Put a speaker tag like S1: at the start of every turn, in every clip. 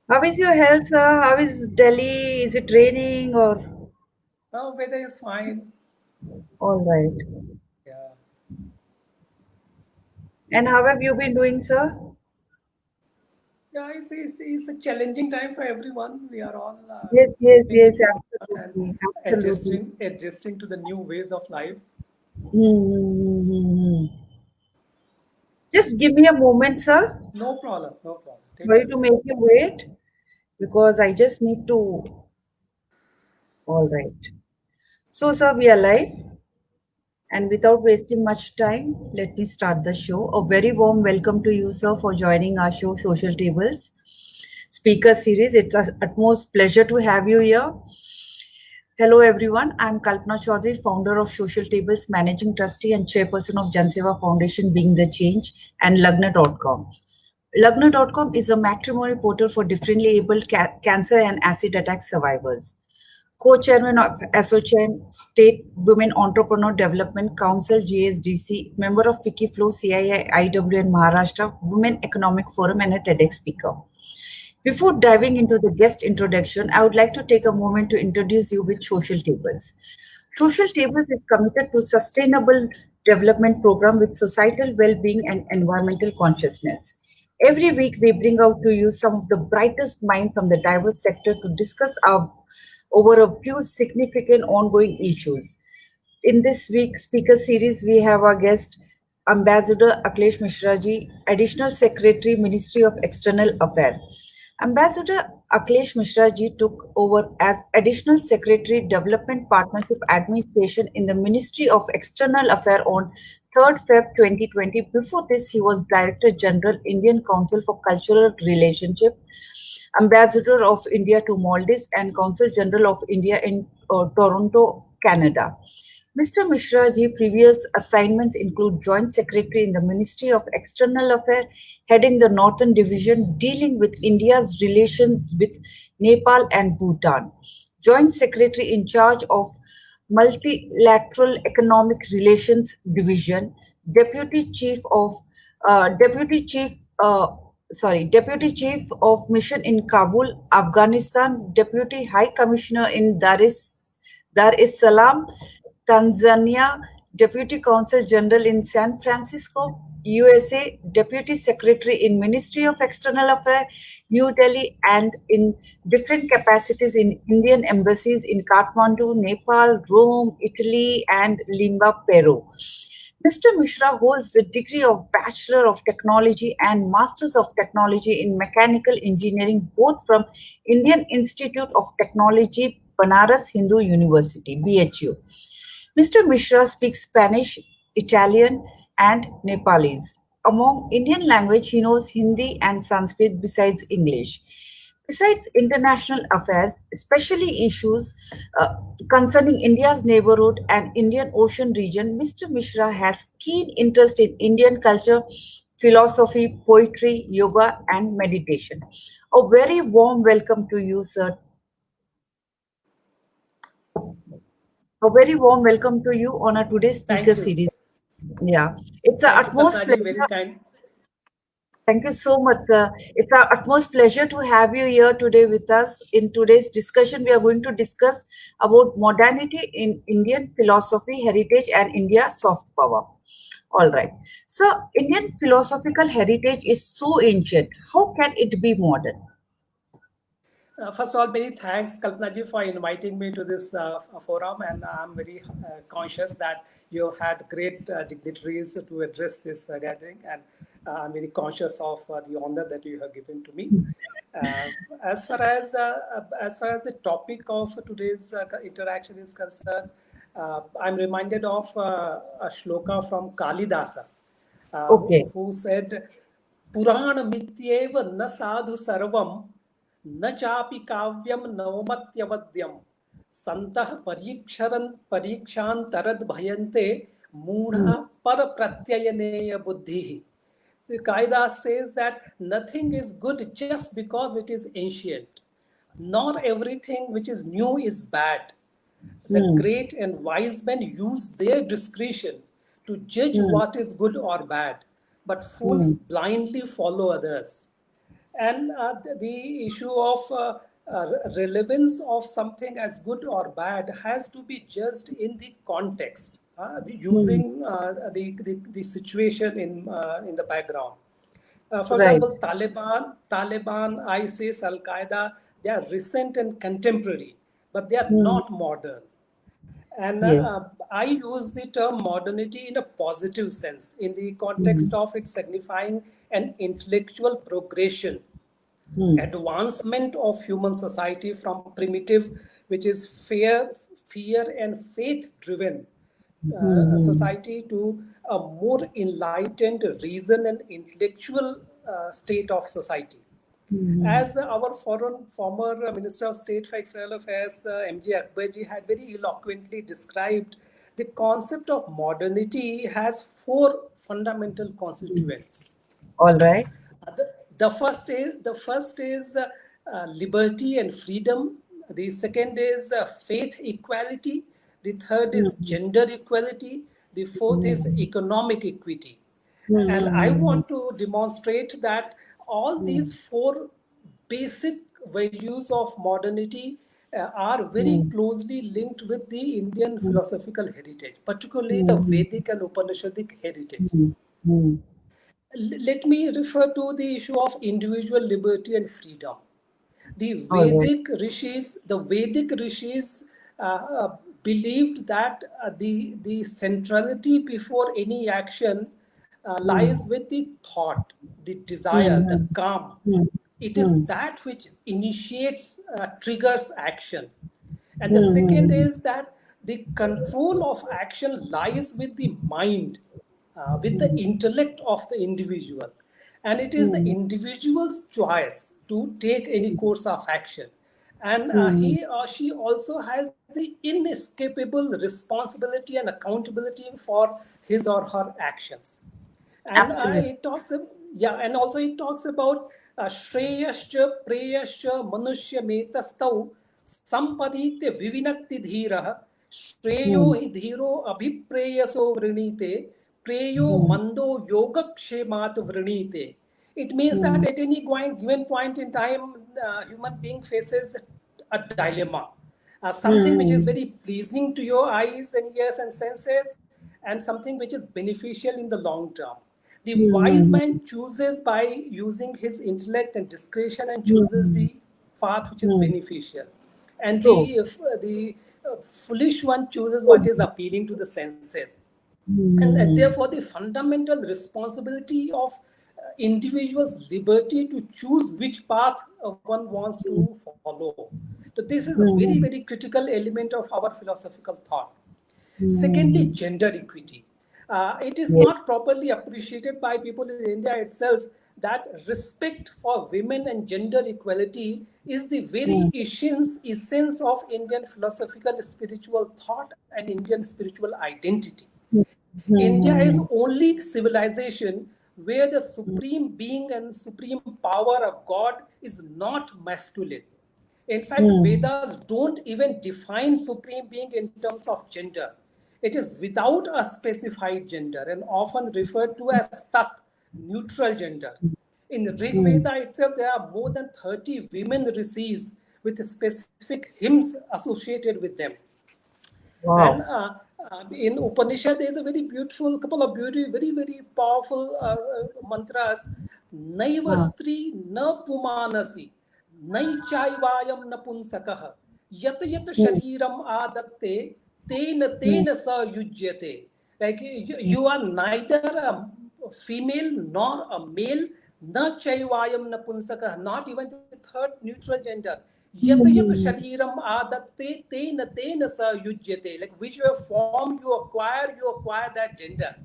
S1: How is your health, sir? How is Delhi? Is it raining or?
S2: Oh, weather is fine.
S1: All right.
S2: Yeah.
S1: And how have you been doing, sir?
S2: Yeah, it's a challenging time for everyone. We are all
S1: Yes, yes,
S2: coping
S1: yes,
S2: with one and
S1: absolutely, absolutely.
S2: adjusting to the new ways of life.
S1: Hmm. Just give me a moment, sir.
S2: No problem, no problem. Take
S1: Sorry
S2: your
S1: to
S2: time.
S1: make you wait because I just need to. All right. So, sir, we are live. And without wasting much time, let me start the show. A very warm welcome to you, sir, for joining our show, Social Tables Speaker Series. It's an utmost pleasure to have you here. Hello, everyone. I'm Kalpana Chaudhary, founder of Social Tables, managing trustee and chairperson of Janseva Foundation, Being the Change, and Lagna.com. Lagna.com is a matrimony portal for differently abled cancer and acid attack survivors. Co-chairman of ASSOCHAM, State Women Entrepreneur Development Council, GSDC, member of Wikiflow, CII, IW and Maharashtra Women Economic Forum, and a TEDx speaker. Before diving into the guest introduction, I would like to take a moment to introduce you with Social Tables. Social Tables is committed to sustainable development program with societal well-being and environmental consciousness. Every week, we bring out to you some of the brightest minds from the diverse sector to discuss over a few significant ongoing issues. In this week's speaker series, we have our guest, Ambassador Akhilesh Mishra ji, Additional Secretary, Ministry of External Affairs. Ambassador Akhilesh Mishra ji took over as Additional Secretary, Development Partnership Administration in the Ministry of External Affairs on 3rd Feb 2020. Before this, he was Director General, Indian Council for Cultural Relationship, Ambassador of India to Maldives, and Consul General of India in Toronto, Canada. Mr. Mishra's previous assignments include Joint Secretary in the Ministry of External Affairs, heading the Northern Division, dealing with India's relations with Nepal and Bhutan. Joint Secretary in charge of Multilateral Economic Relations Division, Deputy Chief of Deputy Chief Deputy Chief of Mission in Kabul, Afghanistan, Deputy High Commissioner in Dar es Salaam, Tanzania, Deputy Consul General in San Francisco, USA, Deputy Secretary in Ministry of External Affairs, New Delhi, and in different capacities in Indian embassies in Kathmandu, Nepal, Rome, Italy, and Lima, Peru. Mr. Mishra holds the degree of Bachelor of Technology and Masters of Technology in Mechanical Engineering, both from Indian Institute of Technology, Banaras Hindu University, BHU. Mr. Mishra speaks Spanish, Italian, and Nepalese. Among Indian language, he knows Hindi and Sanskrit besides English. Besides international affairs, especially issues uh, concerning India's neighborhood and Indian Ocean region, Mr. Mishra has keen interest in Indian culture, philosophy, poetry, yoga, and meditation. A very warm welcome to you, sir. A very warm welcome to you on our today's speaker
S2: Thank you.
S1: series. Yeah, it's our
S2: Thank you,
S1: utmost
S2: Kalpana ji. Very
S1: pleasure.
S2: kind.
S1: Thank you so much, sir. It's our utmost pleasure to have you here today with us. In today's discussion, we are going to discuss about modernity in Indian philosophy, heritage, and India soft power. All right. So, Indian philosophical heritage is so ancient. How can it be modern?
S2: First of all, many thanks, Kalpana ji, for inviting me to this forum, and I'm very conscious that you had great dignitaries to address this gathering, and I'm very conscious of the honor that you have given to me. Uh, as far as the topic of today's interaction is concerned, I'm reminded of a shloka from Kalidasa,
S1: Okay.
S2: who said, "Puran mityeva na sadhu sarvam, न चापि काव्यम नवमत्यवद्यम संतः परीक्षांतरद भयन्ते
S1: Hmm.
S2: मूढ़ा पर प्रत्ययनेय बुद्धि." The Kaidas says that nothing is good just because it is ancient. Not everything which is new is bad. The
S1: Hmm.
S2: great and wise men use their discretion to judge
S1: Hmm.
S2: what is good or bad, but fools
S1: Hmm.
S2: blindly follow others. And the issue of relevance of something as good or bad has to be judged in the context,
S1: Hmm.
S2: using the situation in the background. For
S1: Right.
S2: example, Taliban, ISIS, Al Qaeda, they are recent and contemporary, but they are
S1: Hmm.
S2: not modern. And
S1: Yes.
S2: I use the term modernity in a positive sense, in the
S1: Hmm.
S2: context of it signifying an intellectual progression,
S1: Hmm.
S2: advancement of human society from primitive, which is fear and faith driven
S1: Hmm.
S2: society, to a more enlightened reason and intellectual state of society.
S1: Hmm.
S2: As our former Minister of State for External Affairs, M.J. Akbarji, had very eloquently described, the concept of modernity has four fundamental
S1: Hmm.
S2: constituents.
S1: All right.
S2: The first is liberty and freedom. The second is faith equality. The third is
S1: Hmm.
S2: gender equality. The fourth is
S1: Hmm.
S2: economic equity. And I
S1: Hmm.
S2: want to demonstrate that all
S1: Hmm.
S2: these four basic values of modernity are very
S1: Hmm.
S2: closely linked with the Indian
S1: Hmm.
S2: philosophical heritage, particularly the
S1: Hmm.
S2: Vedic and Upanishadic heritage.
S1: Hmm. Hmm.
S2: Let me refer to the issue of individual liberty and freedom.
S1: All right.
S2: The Vedic rishis believed that the centrality before any action
S1: Hmm.
S2: lies with the thought, the desire, the
S1: Hmm.
S2: calm.
S1: Hmm.
S2: It is
S1: Hmm.
S2: that which initiates, triggers action. And the second
S1: Hmm.
S2: is that the control of action lies with the mind, with the
S1: Hmm.
S2: intellect of the individual. And it is the
S1: Hmm.
S2: individual's choice to take any course of action. And
S1: Hmm.
S2: he or she also has the inescapable responsibility and accountability for his or her actions. And
S1: Absolutely.
S2: yeah, and also it talks about shreyascha preyascha manushya metastau sampadite vivinakti dhirah shreyo
S1: Hmm.
S2: hi dhiro abhipreyaso vrinite preyo
S1: Hmm.
S2: mando yogakshemat vrinite. It means that
S1: Hmm.
S2: at any given point in time, human being faces a dilemma, something which is
S1: Hmm.
S2: very pleasing to your eyes and ears and senses, and something which is beneficial in the long term. The wise
S1: Hmm.
S2: man chooses by using his intellect and discretion, and chooses
S1: Hmm.
S2: the path which is
S1: Hmm.
S2: beneficial. And
S1: True.
S2: the foolish one chooses what
S1: Good.
S2: is appealing to the senses. And
S1: Hmm.
S2: therefore, the fundamental responsibility of individuals' liberty to choose which path one wants to follow. So this is a very,
S1: Hmm.
S2: very critical element of our philosophical thought. Secondly,
S1: Hmm.
S2: gender equity. It is
S1: Yes.
S2: not properly appreciated by people in India itself that respect for women and gender equality is the
S1: Hmm.
S2: very essence of Indian philosophical spiritual thought and Indian spiritual identity.
S1: Hmm.
S2: India is
S1: Hmm.
S2: only civilization where the supreme being and supreme power of God is not masculine. In fact,
S1: Hmm.
S2: Vedas don't even define supreme being in terms of gender. It is without a specified gender and often referred to as tat, neutral gender. In Rig
S1: Hmm.
S2: Veda itself, there are more than 30 women rishis with specific hymns associated with them. And
S1: Wow.
S2: in Upanishad, there is a very beautiful couple of very, very powerful mantras. Naiva
S1: Ah.
S2: stri na pumanasi, nai chaivayam napunsakah, yat yat
S1: Hmm.
S2: shariram adatte, tena
S1: Hmm.
S2: tena sa yujyate. Like
S1: Hmm.
S2: you are neither a female nor a male, na chaivayam napunsakah, not even the third neutral gender. Yat yat
S1: Hmm.
S2: shariram adatte tena tena sa yujyate. Like whichever form you acquire that gender.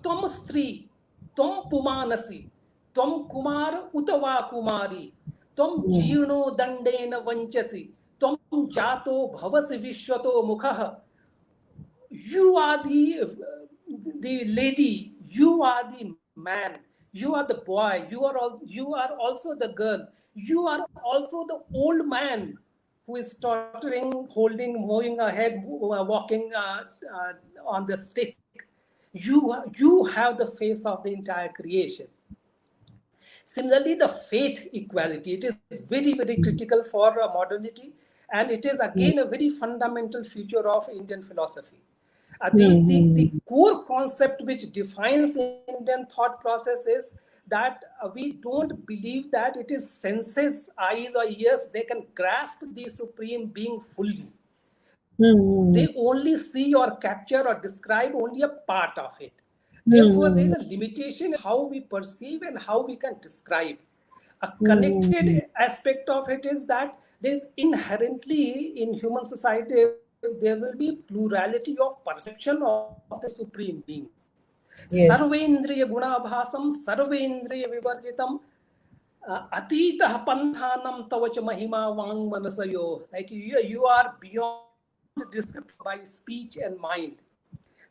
S2: Tvam stri, tvam pumanasi, tvam kumar utava kumari, tvam
S1: Hmm.
S2: jeerno dandena vanchasi, tvam jato bhavasi vishwato mukha. You are the lady, you are the man, you are the boy, you are also the girl, you are also the old man who is tottering, holding, moving ahead, walking on the stick. You have the face of the entire creation. Similarly, the faith equality, it is very, very critical for modernity, and it is again a very fundamental feature of Indian philosophy. The core concept which defines Indian thought process is that we don't believe that it is senses, eyes, or ears, they can grasp the supreme being fully. They only see or capture or describe only a part of it. Therefore, there is a limitation in how we perceive and how we can describe. A connected aspect of it is that there is inherently in human society, there will be plurality of perception of the supreme being.
S1: Yes.
S2: Sarvendriya gunabhasam, sarvendriya vivarjitam, atitah panthanam tavacha mahima vang manasayo. Like you are beyond description by speech and mind.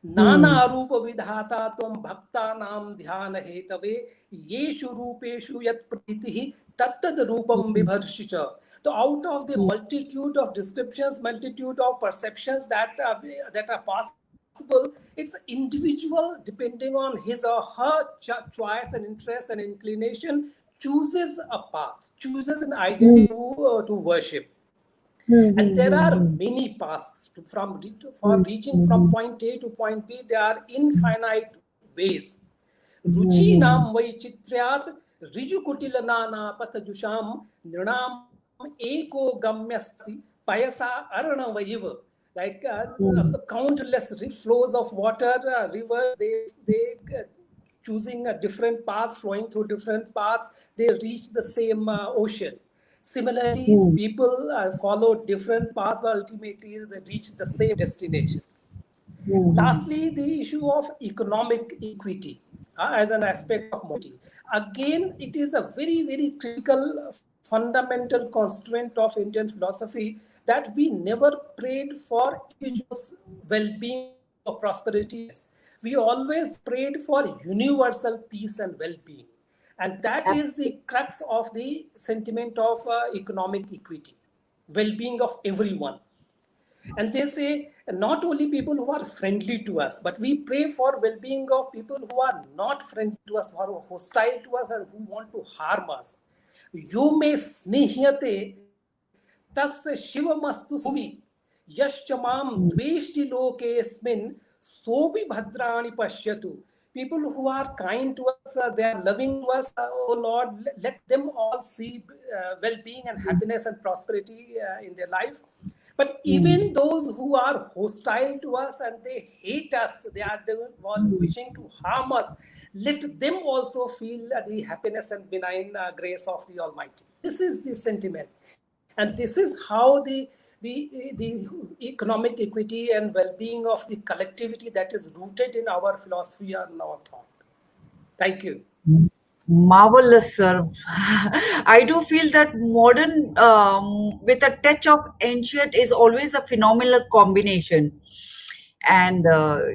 S2: नाना रूप विधाता त्वं भक्तानां ध्यान Hathaway येषु रूपेषु यत् प्रीतिः तत्तद् रूपं बिभर्षि च. So out of the multitude of descriptions, multitude of perceptions that are possible, it's individual depending on his or her choice and interest and inclination chooses a path, chooses an identity to worship. And there are many paths for reaching from point A to point B. There are infinite ways. Ruchi nam vaichitryat rijukutil nana pathajusham nrinam eko gamyasi payasa aranavayiva. Like countless flows of water, rivers, they choosing a different paths, flowing through different paths, they reach the same ocean. Similarly, people follow different paths, but ultimately they reach the same destination. Lastly, the issue of economic equity as an aspect of morality. Again, it is a very, very critical, fundamental constituent of Indian philosophy that we never prayed for individuals' well-being or prosperity. We always prayed for universal peace and well-being. And that is the crux of the sentiment of economic equity, well-being of everyone. And they say not only people who are friendly to us, but we pray for well-being of people who are not friendly to us, who are hostile to us, and who want to harm us. Yo me snehyate tasya shivamastu suvi yaschamam dveshti lokesmin sobi bhadrani pashyatu. People who are kind to us, they are loving to us, oh Lord, let them all see well-being and happiness and prosperity in their life. But even those who are hostile to us and they hate us, they are wishing to harm us, let them also feel the happiness and benign grace of the Almighty. This is the sentiment. And this is how the economic equity and well-being of the collectivity that is rooted in our philosophy and our thought. Thank you.
S1: Marvelous, sir. I do feel that modern, with a touch of ancient, is always a phenomenal combination. And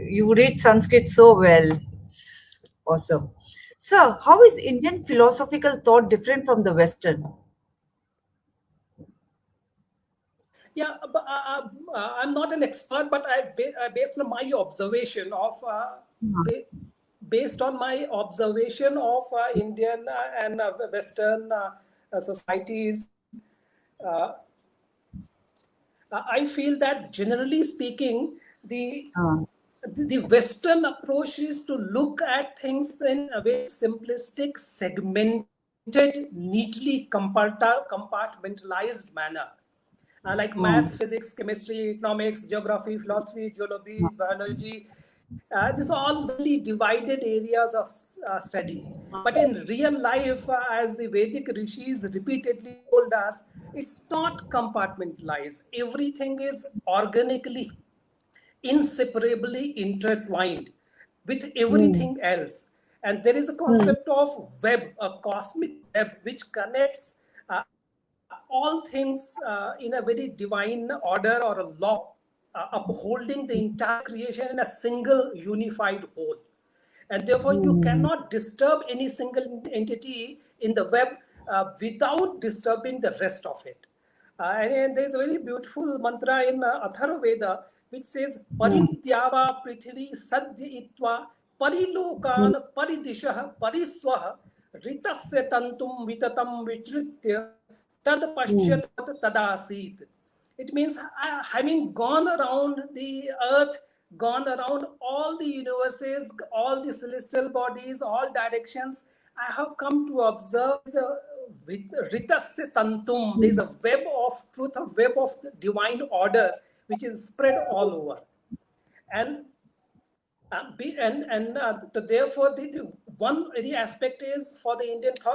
S1: you read Sanskrit so well. It's awesome. Sir, how is Indian philosophical thought different from the Western?
S2: Yeah, but I'm not an expert, but based on my observation of Indian and Western societies, I feel that generally speaking, the Western approach is to look at things in a very simplistic, segmented, neatly compartmentalized manner. Like maths, physics, chemistry, economics, geography, philosophy, geology, biology. These are all really divided areas of study. But in real life, as the Vedic rishis repeatedly told us, it's not compartmentalized. Everything is organically, inseparably intertwined with everything else. And there is a concept of web, a cosmic web, which connects all things in a very divine order or a law, upholding the entire creation in a single unified whole. And therefore, you cannot disturb any single entity in the web without disturbing the rest of it. And there's a very beautiful mantra in Atharva Veda which says, Parityava prithvi sadhya itva parilokan paridishah pariswaha ritasya tantum vitatam vichritya tad pashyat tadasit. It means having gone around the earth, gone around all the universes, all the celestial bodies, all directions, I have come to observe with ritasya tantum. There is a web of truth, a web of divine order, which is spread all over. And therefore, the one very aspect is for the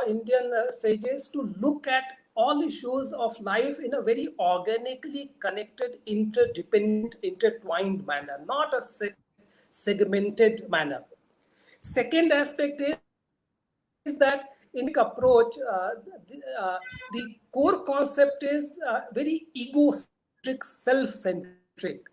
S2: Indian sages to look at all issues of life in a very organically connected, interdependent, intertwined manner, not a segmented manner. Second aspect is that in the approach, the core concept is very egocentric, self-centric.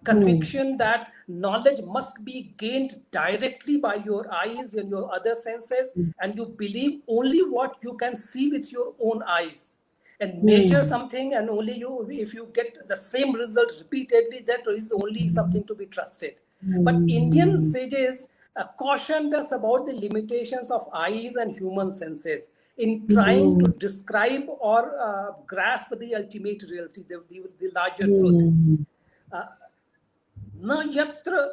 S2: Conviction that knowledge must be gained directly by your eyes and your other senses, and you believe only what you can see with your own eyes, and measure something, and only you, if you get the same result repeatedly, that is only something to be trusted. But Indian sages cautioned us about the limitations of eyes and human senses in trying to describe or grasp the ultimate reality, the larger truth. Na yatra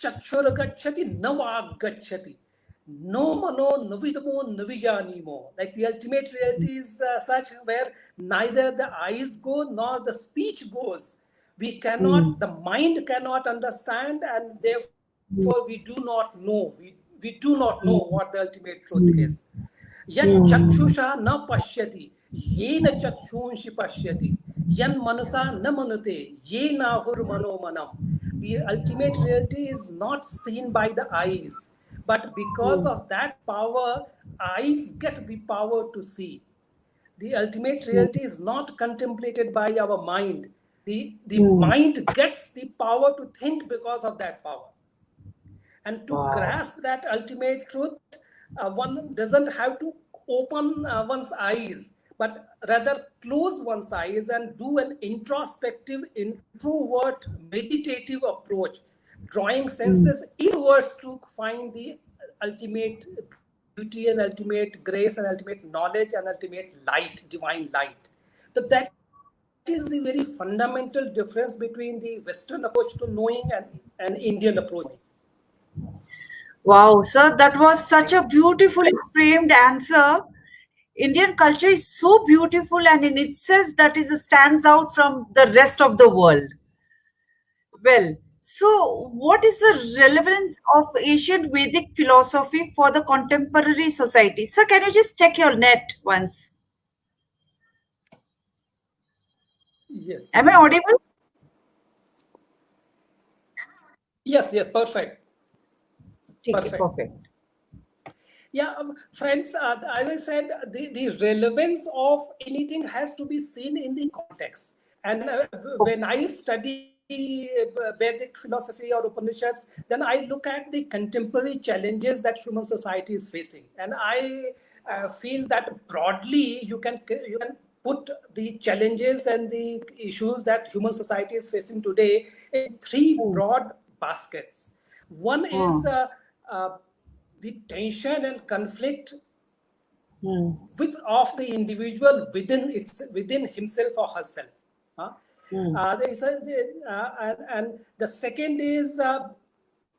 S2: chakshuragachati na vaggachati. No mano navidamo navijanimo. Like the ultimate reality is such where neither the eyes go nor the speech goes. We cannot, the mind cannot understand, and therefore we do not know. We do not know what the ultimate truth is. Yat chakshusha na pashyati, yena chakshunshi pashyati, yan manusa na manute, yena hur manomanam. The ultimate reality is not seen by the eyes, but because of that power, eyes get the power to see. The ultimate reality is not contemplated by our mind. The mind gets the power to think because of that power. And to grasp that ultimate truth, one doesn't have to open one's eyes, but rather close one's eyes and do an introspective, introvert, meditative approach, drawing senses inwards to find the ultimate beauty and ultimate grace and ultimate knowledge and ultimate light, divine light. So that is the very fundamental difference between the Western approach to knowing and an Indian approach.
S1: Wow, sir, that was such a beautifully framed answer. Indian culture is so beautiful, and in itself, that is stands out from the rest of the world. Well, so what is the relevance of ancient Vedic philosophy for the contemporary society? Sir, can you just check your net once?
S2: Yes.
S1: Am I audible?
S2: Yes, perfect.
S1: Perfect.
S2: Yeah, friends, as I said, the relevance of anything has to be seen in the context. And when I study Vedic philosophy or Upanishads, then I look at the contemporary challenges that human society is facing. And I feel that broadly you can put the challenges and the issues that human society is facing today in three broad baskets. One is the tension and conflict of the individual within himself or herself. And the second is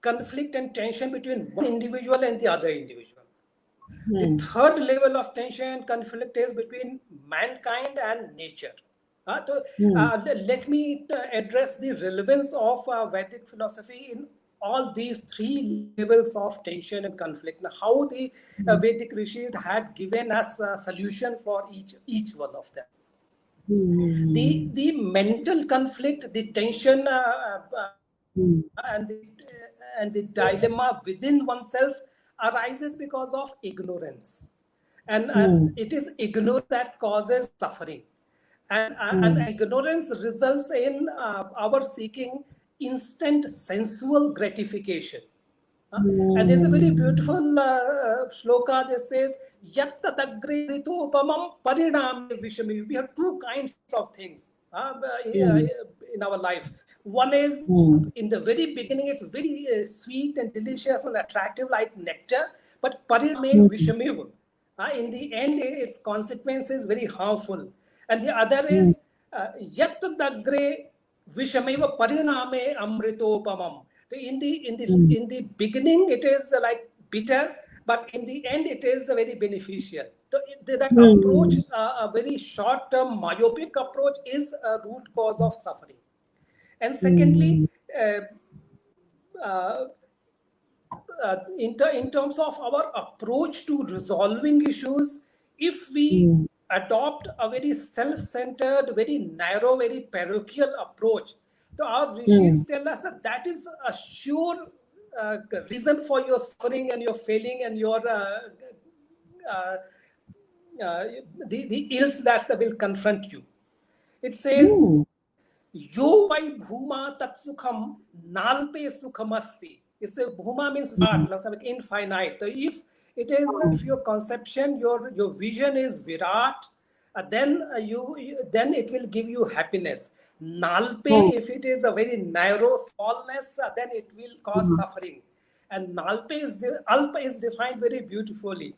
S2: conflict and tension between one individual and the other individual. The third level of tension and conflict is between mankind and nature. Let me address the relevance of Vedic philosophy in all these three levels of tension and conflict. Now, how the Vedic rishis had given us a solution for each one of them. The mental conflict, the tension and the dilemma within oneself arises because of ignorance. And it is ignorance that causes suffering. And ignorance results in our seeking instant sensual gratification. And there's a very beautiful shloka that says, Yattadagritopamam parinam vishami. We have two kinds of things in our life. One is in the very beginning, it's very sweet and delicious and attractive like nectar, but pariname vishamiv. In the end, its consequence is very harmful. And the other
S1: mm,
S2: is yat dagre vishameva pariname amritopamam. So
S1: mm,
S2: in the beginning, it is like bitter, but in the end, it is very beneficial. So that approach,
S1: mm,
S2: a very short-term myopic approach, is a root cause of suffering. And
S1: mm,
S2: secondly, uh, in terms of our approach to resolving issues, if we
S1: mm,
S2: adopt a very self-centered, very narrow, very parochial approach, so our
S1: mm,
S2: rishis tell us that that is a sure reason for your suffering and your failing and your uh, uh, the ills that will confront you. It says,
S1: mm,
S2: Yo vai bhuma tatsukham nalpe sukhamasti. It's a bhuma means vast, like infinite. So if your conception, your vision is virat, then it will give you happiness. Nalpe,
S1: mm,
S2: if it is a very narrow smallness, then it will cause
S1: mm,
S2: suffering. And alpa is defined very beautifully.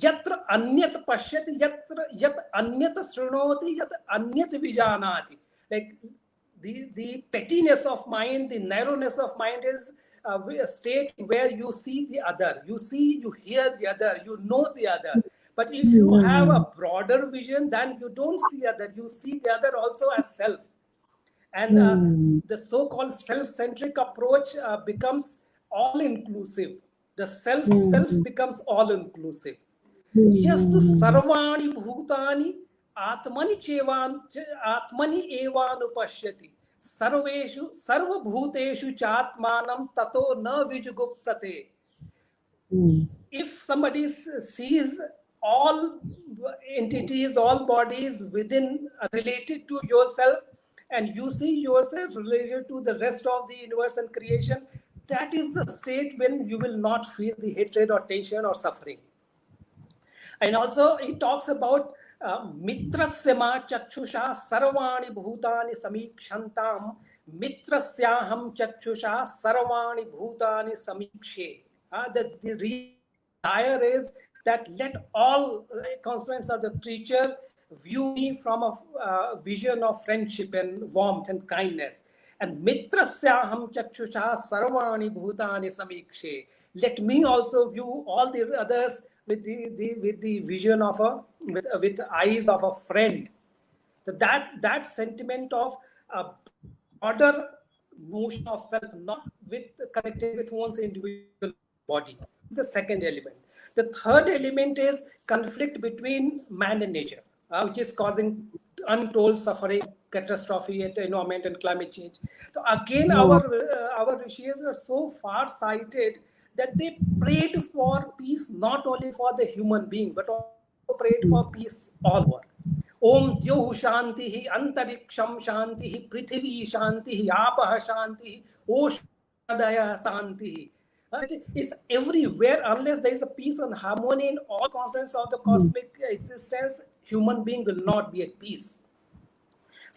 S2: यत्र अन्यत पश्यति यत्र यत अन्यत शृणोति यत अन्यत विजानाति. Like the pettiness of mind, the narrowness of mind is a state where you see the other, you hear the other, you know the other. But if you have a
S1: mm,
S2: broader vision, then you don't see other, you see the other also as self. And
S1: mm,
S2: the so-called self-centric approach becomes all-inclusive. The self
S1: mm,
S2: becomes all-inclusive. यस्तु
S1: mm,
S2: सर्वाणि भूतानि आत्मनि चेवान आत्मनि एवानुपश्यति सर्वेषु सर्वभूतेषु चात्मानं ततो न विजुगुप्सते.
S1: mm,
S2: If somebody sees all entities, all bodies within related to yourself, and you see yourself related to the rest of the universe and creation, that is the state when you will not feel the hatred or tension or suffering. And also he talks about mitrasyama chakshusha sarvani bhutani samikshantam mitrasyaham chakshusha sarvani bhutani samikshe. The desire is that let all consonants of the creature view me from a vision of friendship and warmth and kindness. And mitrasyaham chakshusha sarvani bhutani samikshe. Let me also view all the others with the vision of with eyes of a friend. So that sentiment of a broader notion of self, not connected with one's individual body. The second element. The third element is conflict between man and nature, which is causing untold suffering, catastrophe, environment, and climate change. So again,
S1: mm,
S2: our rishis are so far-sighted that they prayed for peace not only for the human being but also prayed for peace all over. ओम द्यौः शांति अंतरिक्षम शांति पृथ्वी शांति आपः शांति ओषधयः शांति. It's everywhere. Unless there is a peace and harmony in all constants of the
S1: mm.
S2: cosmic existence, human being will not be at peace.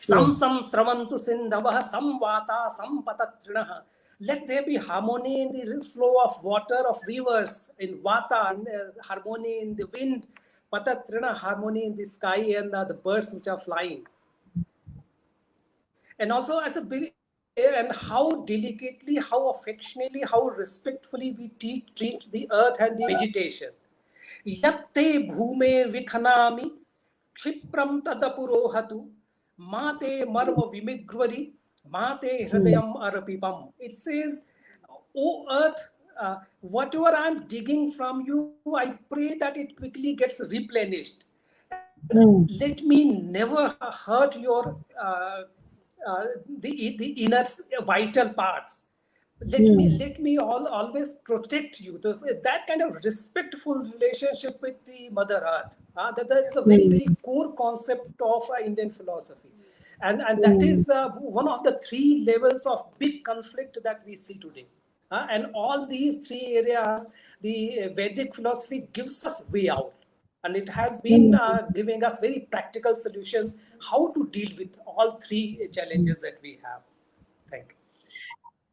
S1: True.
S2: Sam sravantu sindhavah sam vata sam patatrinah. Let there be harmony in the flow of water of rivers, in vata, in harmony in the wind, patatrina, harmony in the sky, and the birds which are flying. And also as a and how delicately, how affectionately, how respectfully we treat the earth and the vegetation. Yatte bhume vikhanami kshipram tadapurohatu mate marma vimigvari mate hridayam arapipam. It says, O earth, whatever I'm digging from you, I pray that it quickly gets replenished.
S1: Mm,
S2: Let me never hurt your the inner vital parts. Let me always protect you. That kind of respectful relationship with the Mother Earth. That is a very core concept of Indian philosophy, and that is one of the three levels of big conflict that we see today. And all these three areas, the Vedic philosophy gives us way out. And it has been giving us very practical solutions how to deal with all three challenges that we have. Thank you.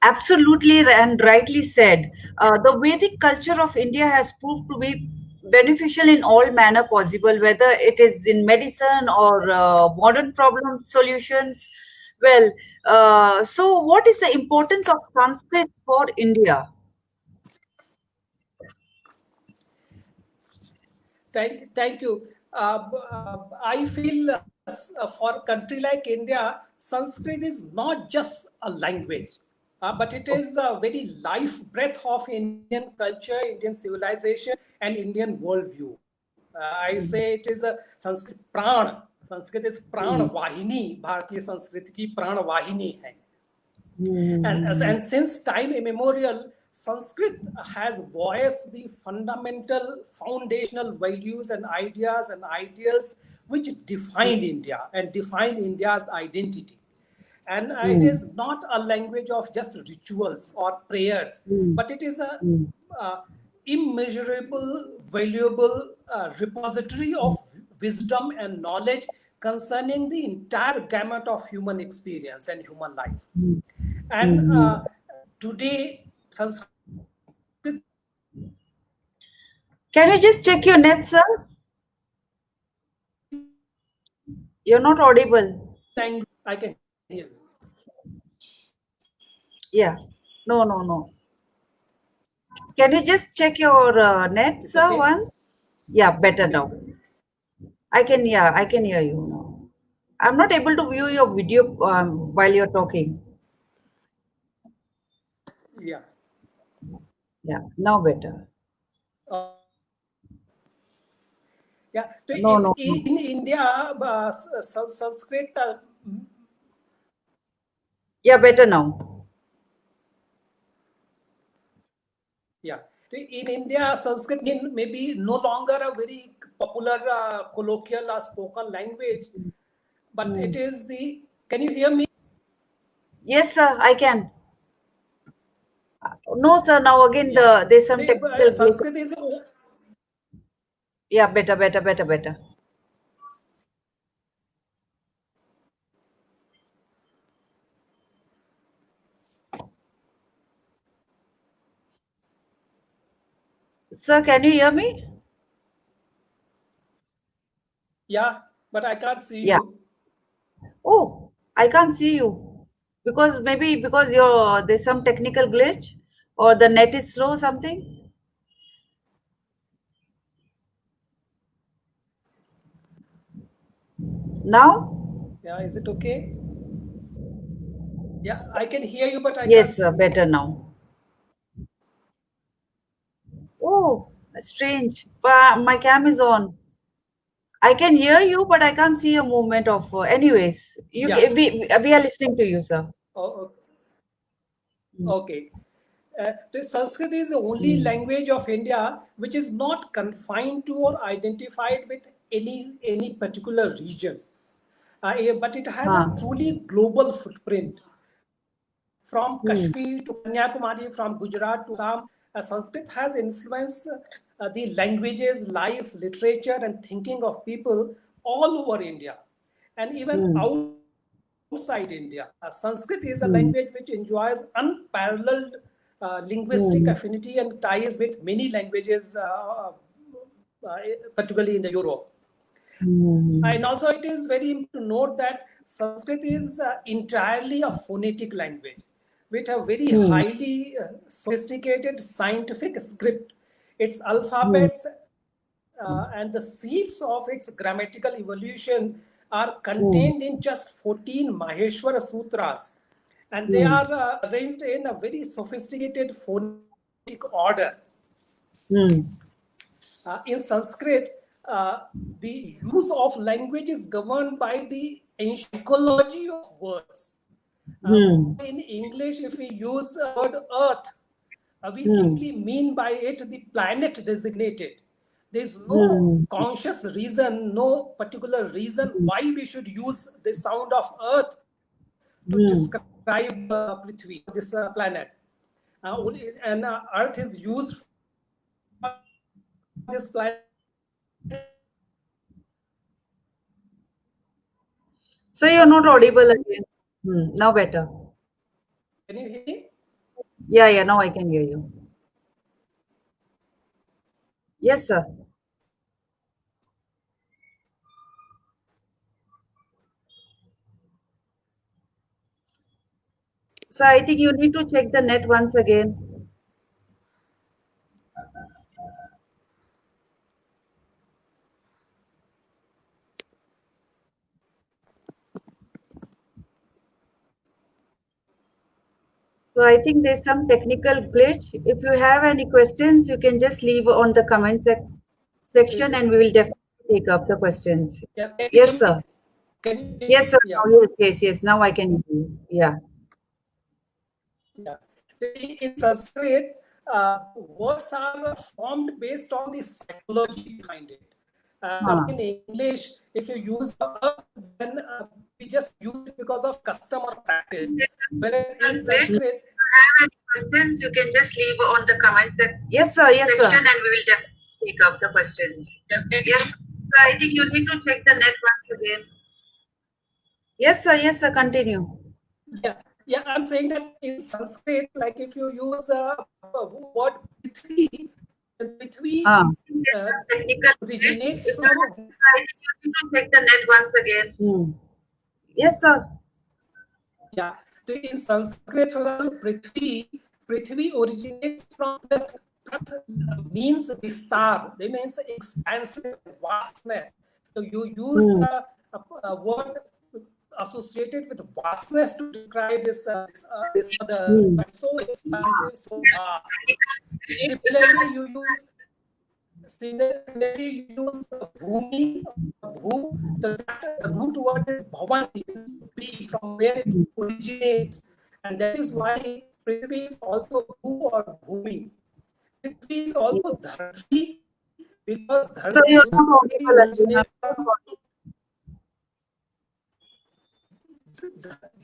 S1: Absolutely, and rightly said. The Vedic culture of India has proved to be beneficial in all manner possible, whether it is in medicine or modern problem solutions. Well, so what is the importance of Sanskrit for India?
S2: Thank you. I feel for a country like India, Sanskrit is not just a language, but it is a very life breath of Indian culture, Indian civilization, and Indian worldview. I say it is a Sanskrit प्राण. Sanskrit is प्राण वाहिनी. भारतीय संस्कृति की प्राण वाहिनी है. And since time immemorial, Sanskrit has voiced the fundamental, foundational values and ideas and ideals which define India and define India's identity. And it is not a language of just rituals or prayers, but it is a immeasurable, valuable repository of wisdom and knowledge concerning the entire gamut of human experience and human life. And today, Sanskrit
S1: Can you just check your net, sir? You're not audible.
S2: language, I can hear you.
S1: Yeah. No. Can you just check your net,
S2: It's
S1: sir,
S2: okay.
S1: once? Yeah, better now. I can hear you now. I'm not able to view your video while you're talking.
S2: Yeah.
S1: Yeah, now better.
S2: Uh, yeah. So
S1: No.
S2: in India, Sanskrit,
S1: Yeah, better now.
S2: yeah. So in India, Sanskrit may be no longer a very popular colloquial or spoken language, but it is the. Can you hear me?
S1: Yes, sir, I can. No, sir, now again
S2: Yeah.
S1: there's some technical glitch.
S2: Sanskrit is the.
S1: Yeah, better. Sir, can you hear me?
S2: Yeah, but I can't see
S1: Yeah.
S2: you.
S1: Oh, I can't see you. Because there's some technical glitch or the net is slow or something. Now?
S2: Yeah, is it okay? Yeah, I can hear you, but I can't
S1: Yes, sir,
S2: see you.
S1: better now. Oh, strange. But my cam is on. I can hear you, but I can't see a movement of. Anyways,
S2: Yeah.
S1: we are listening to you, sir.
S2: Oh, okay. So Sanskrit is the only language of India which is not confined to or identified with any particular region, but it has a
S1: Huh.
S2: truly global footprint. From Kashmir to Kanyakumari, from Gujarat to Assam, Sanskrit has influenced the languages, life, literature, and thinking of people all over India, and even outside India. Sanskrit is a language which enjoys unparalleled linguistic affinity and ties with many languages, particularly in the Europe. And also, it is very important to note that Sanskrit is entirely a phonetic language with a very highly sophisticated scientific script. Its alphabets and the seeds of its grammatical evolution are contained in just 14 Maheshwara Sutras, and they are arranged in a very sophisticated phonetic order. In Sanskrit, the use of language is governed by the psychology of words. In English, if we use the word earth, we simply mean by it the planet designated. There is no conscious reason, no particular reason why we should use the sound of earth to describe Prithvi, this planet. And earth is used for this planet.
S1: So you're not audible again. Now better.
S2: Can you hear me?
S1: Yeah, now I can hear you. Yes, sir. So I think you need to check the net once again. So I think there's some technical glitch. If you have any questions, you can just leave on the comment section and we will definitely take up the questions.
S2: Yeah, can you
S1: Yes,
S2: hear
S1: sir.
S2: me? Can you hear
S1: Yes,
S2: me?
S1: sir.
S2: Yeah.
S1: Yes. Now I can hear you. Yeah.
S2: Yeah. So in Sanskrit, words are formed based on the psychology behind it. In English, if you use a, then we just use it because of custom or practice. Whereas in
S1: If you
S2: Sanskrit,
S1: have any questions, you can just leave on the comment Yes, sir. Section and we will definitely take up the questions. Yes. Sir, I think you need to check the net once again. Yes, sir. Continue.
S2: yeah, I'm saying that in Sanskrit, like if you use a word Prithvi, then Prithvi originates
S1: If you
S2: from.
S1: have, I think you need to check the net once again. Yes, sir.
S2: Yeah. So in Sanskrit, for example, Prithvi originates from the Prath means vistar. They means expansive, vastness. So you use a word associated with vastness to describe this other, but so expansive, so vast. Similarly, you use bhumi, bhu. So that the root word is bhavan, means to be, from where it originates, and that is why Prithvi is also bhu or bhumi. Prithvi is also dharti, because
S1: So
S2: dharti
S1: you're not
S2: Prithvi
S1: audible again.
S2: originates from.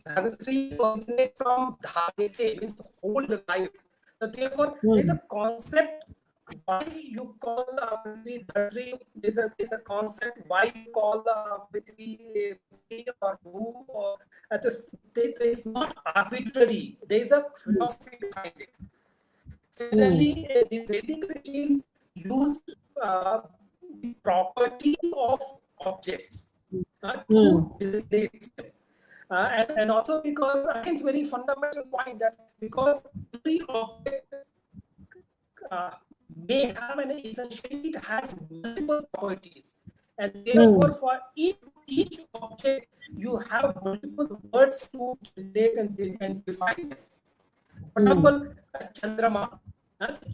S2: Dharti originates from dharete, means whole life. So therefore, there is a concept why you call Prithvi Dharti. There's a concept why you call Prithvi or who, or there is not arbitrary. There is a philosophy behind it. Similarly, the Vedic rishis used the properties of objects to designate them. And also because, again, it's very fundamental point that because every object may have an essentially, it has multiple properties, and therefore for each object you have multiple words to designate and define them. For example, Chandrama.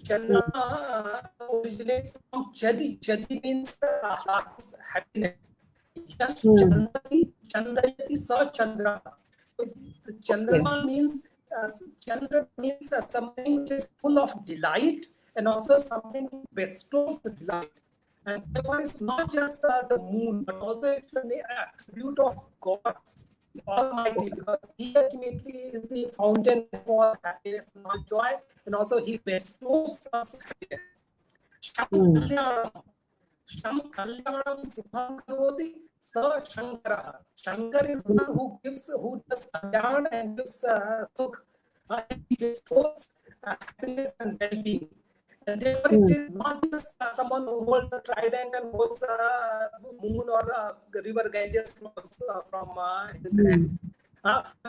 S2: Chandrama originates from Chadi. Chadi means happiness. Yash Chandati, Chandayati Sa Chandra. So the Chandrama means Chandra means something which is full of delight, and also something which bestows the delight. And therefore, it's not just the moon, but also it's an attribute of God Almighty, because He ultimately is the fountain for happiness and all joy, and also He bestows us happiness. Sham Kalyanam. Sham Kalyanam Sukham Karoti Sa Shankara. Shankar is one who does Kalyan and gives Sukh. He bestows happiness and well-being. And therefore, it is not just someone who holds a trident and holds a moon or a river Ganges from his hand.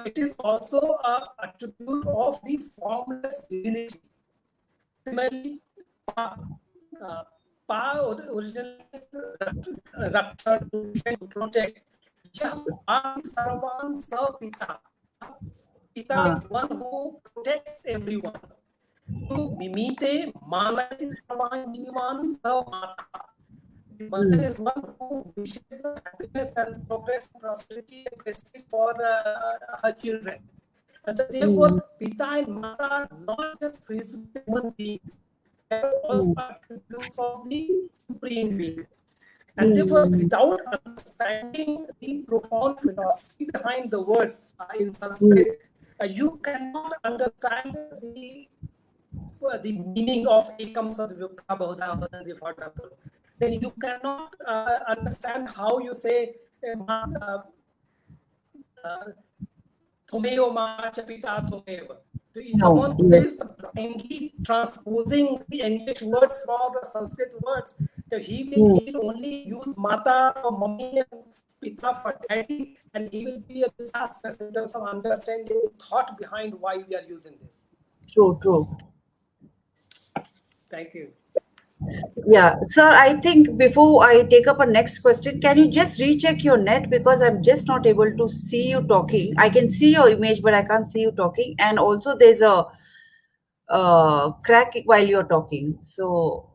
S2: It is also an attribute of the formless divinity. Similarly, Pa originally is Raksha, to defend, to protect. Yah Pa Sarvan Sa Pita. Pita is one who protects everyone. To Mimite Manati Sarvan Jivan Sa Mata. The mother is one who wishes happiness and progress, prosperity, and prestige for her children. And so therefore, Pita and Mata are not just physical human beings, they are also attributes of the Supreme Being. And therefore, without understanding the profound philosophy behind the words in Sanskrit, you cannot understand the meaning of Ekam Sat Vipra Bahuda Vadanti, for example. Then you cannot understand how you say Tomeo Ma Chapita Tomeo. Someone who is blindly transposing the English words from the Sanskrit words, So he will only use mata for mummy and pita for daddy, and he will be a disaster in terms of understanding the thought behind why we are using this.
S1: True, true.
S2: Thank you.
S1: Yeah, sir, I think before I take up a next question, can you just recheck your net because I'm just not able to see you talking. I can see your image, but I can't see you talking. And also, there's a crack while you're talking. So,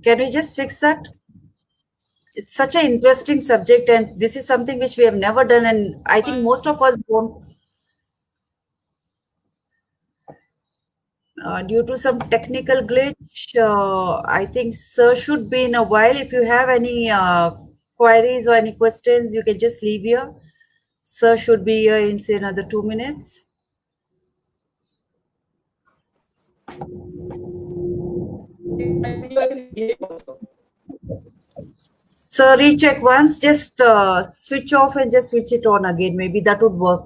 S1: can we just fix that? It's such an interesting subject, and this is something which we have never done, and I think most of us don't. Due to some technical glitch, I think sir should be in a while. If you have any queries or any questions, you can just leave here. Sir should be here in say another 2 minutes. So recheck once, just switch off and just switch it on again. Maybe that would work.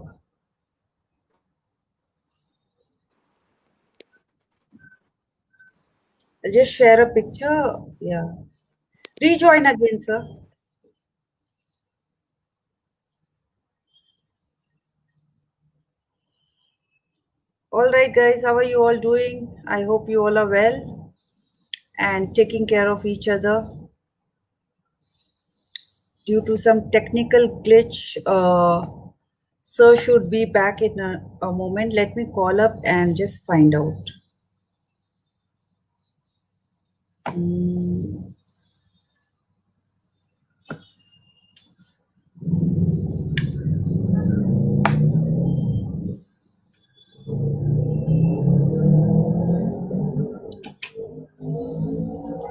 S1: I'll just share a picture. Yeah. Rejoin again, sir. All right, guys, how are you all doing? I hope you all are well and taking care of each other. Due to some technical glitch, sir should be back in a moment. Let me call up and just find out. Mm.